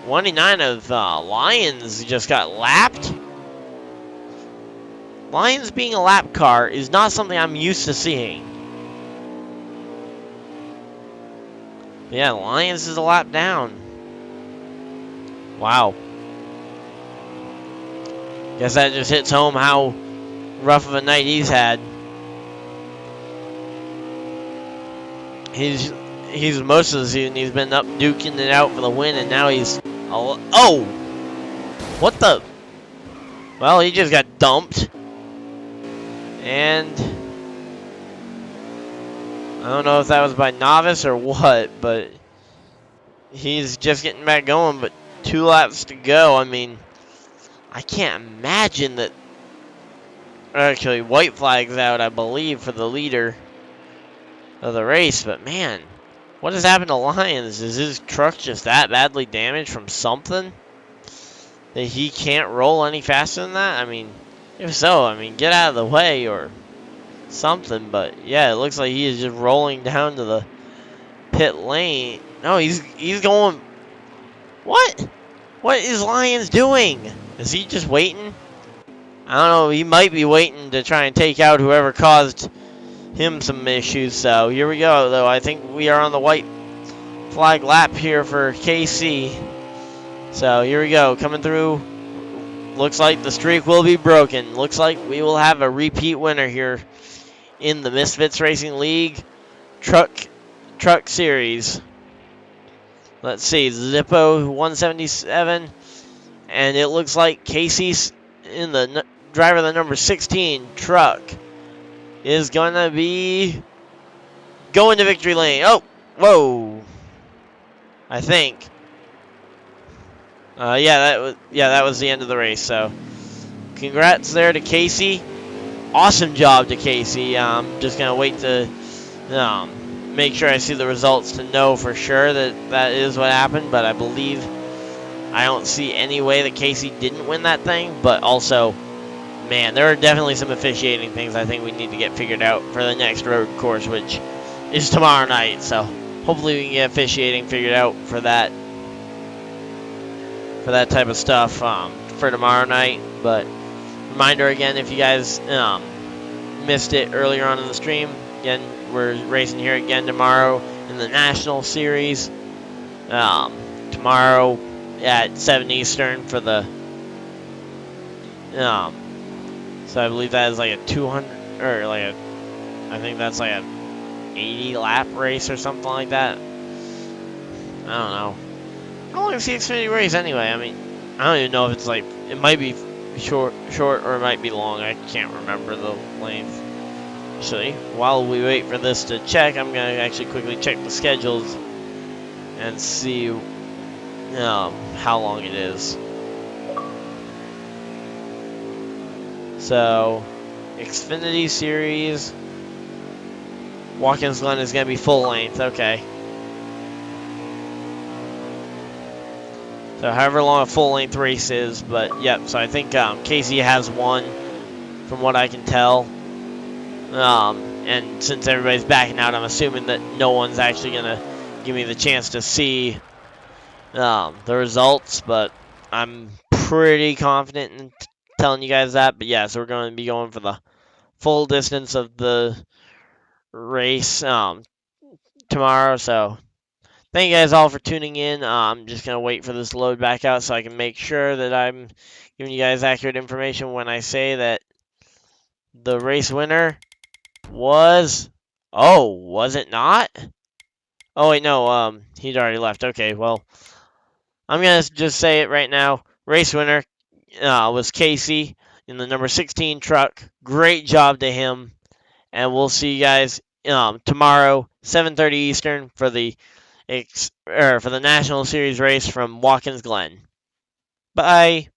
29 of Lions just got lapped. Lions being a lap car is not something I'm used to seeing. Yeah, Lions is a lap down. Wow. Guess that just hits home how rough of a night he's had. He's most of the season he's been up duking it out for the win, and now he's oh, what the? Well, he just got dumped, and I don't know if that was by Novice or what, but he's just getting back going. But 2 laps to go. I mean, I can't imagine that. Actually, white flag's out, I believe, for the leader of the race. But man, what has happened to Lions? Is his truck just that badly damaged from something that he can't roll any faster than that? I mean, if so, I mean, get out of the way or something. But yeah, it looks like he is just rolling down to the pit lane. No, he's going. What? What is Lions doing? Is he just waiting? I don't know. He might be waiting to try and take out whoever caused him some issues. So here we go, though. I think we are on the white flag lap here for KC. So here we go, coming through. Looks like the streak will be broken. Looks like we will have a repeat winner here in the Misfitz Racing League Truck Series. Let's see, Zippo 177, and it looks like Casey's in the driver, the number 16 truck, is gonna be going to victory lane. Oh, whoa! I think. Yeah, that was the end of the race. So, congrats there to Casey. Awesome job to Casey. Just gonna wait to make sure I see the results to know for sure that that is what happened. But I believe I don't see any way that Casey didn't win that thing. But also, man, there are definitely some officiating things I think we need to get figured out for the next road course, which is tomorrow night. So hopefully we can get officiating figured out for that type of stuff for tomorrow night. But reminder again, if you guys missed it earlier on in the stream, again, we're racing here again tomorrow in the National Series. Tomorrow at 7 Eastern for the so I believe that is like a 200 or like I think that's like a 80 lap race or something like that. I don't know. How long is the Xfinity race anyway? I mean, I don't even know if it's like, it might be short or it might be long. I can't remember the length. Actually, while we wait for this to check, I'm going to actually quickly check the schedules and see how long it is. So, Xfinity Series, Watkins Glen is going to be full length. Okay. So however long a full-length race is, but yep. So I think Casey has won, from what I can tell. And since everybody's backing out, I'm assuming that no one's actually gonna give me the chance to see the results. But I'm pretty confident in telling you guys that. But yeah, so we're going to be going for the full distance of the race tomorrow. So thank you guys all for tuning in. I'm just gonna wait for this to load back out so I can make sure that I'm giving you guys accurate information when I say that the race winner was. Oh, was it not? Oh wait, no. He'd already left. Okay, well, I'm gonna just say it right now. Race winner was Casey in the number 16 truck. Great job to him, and we'll see you guys tomorrow, 7:30 Eastern for the for the National Series race from Watkins Glen. Bye.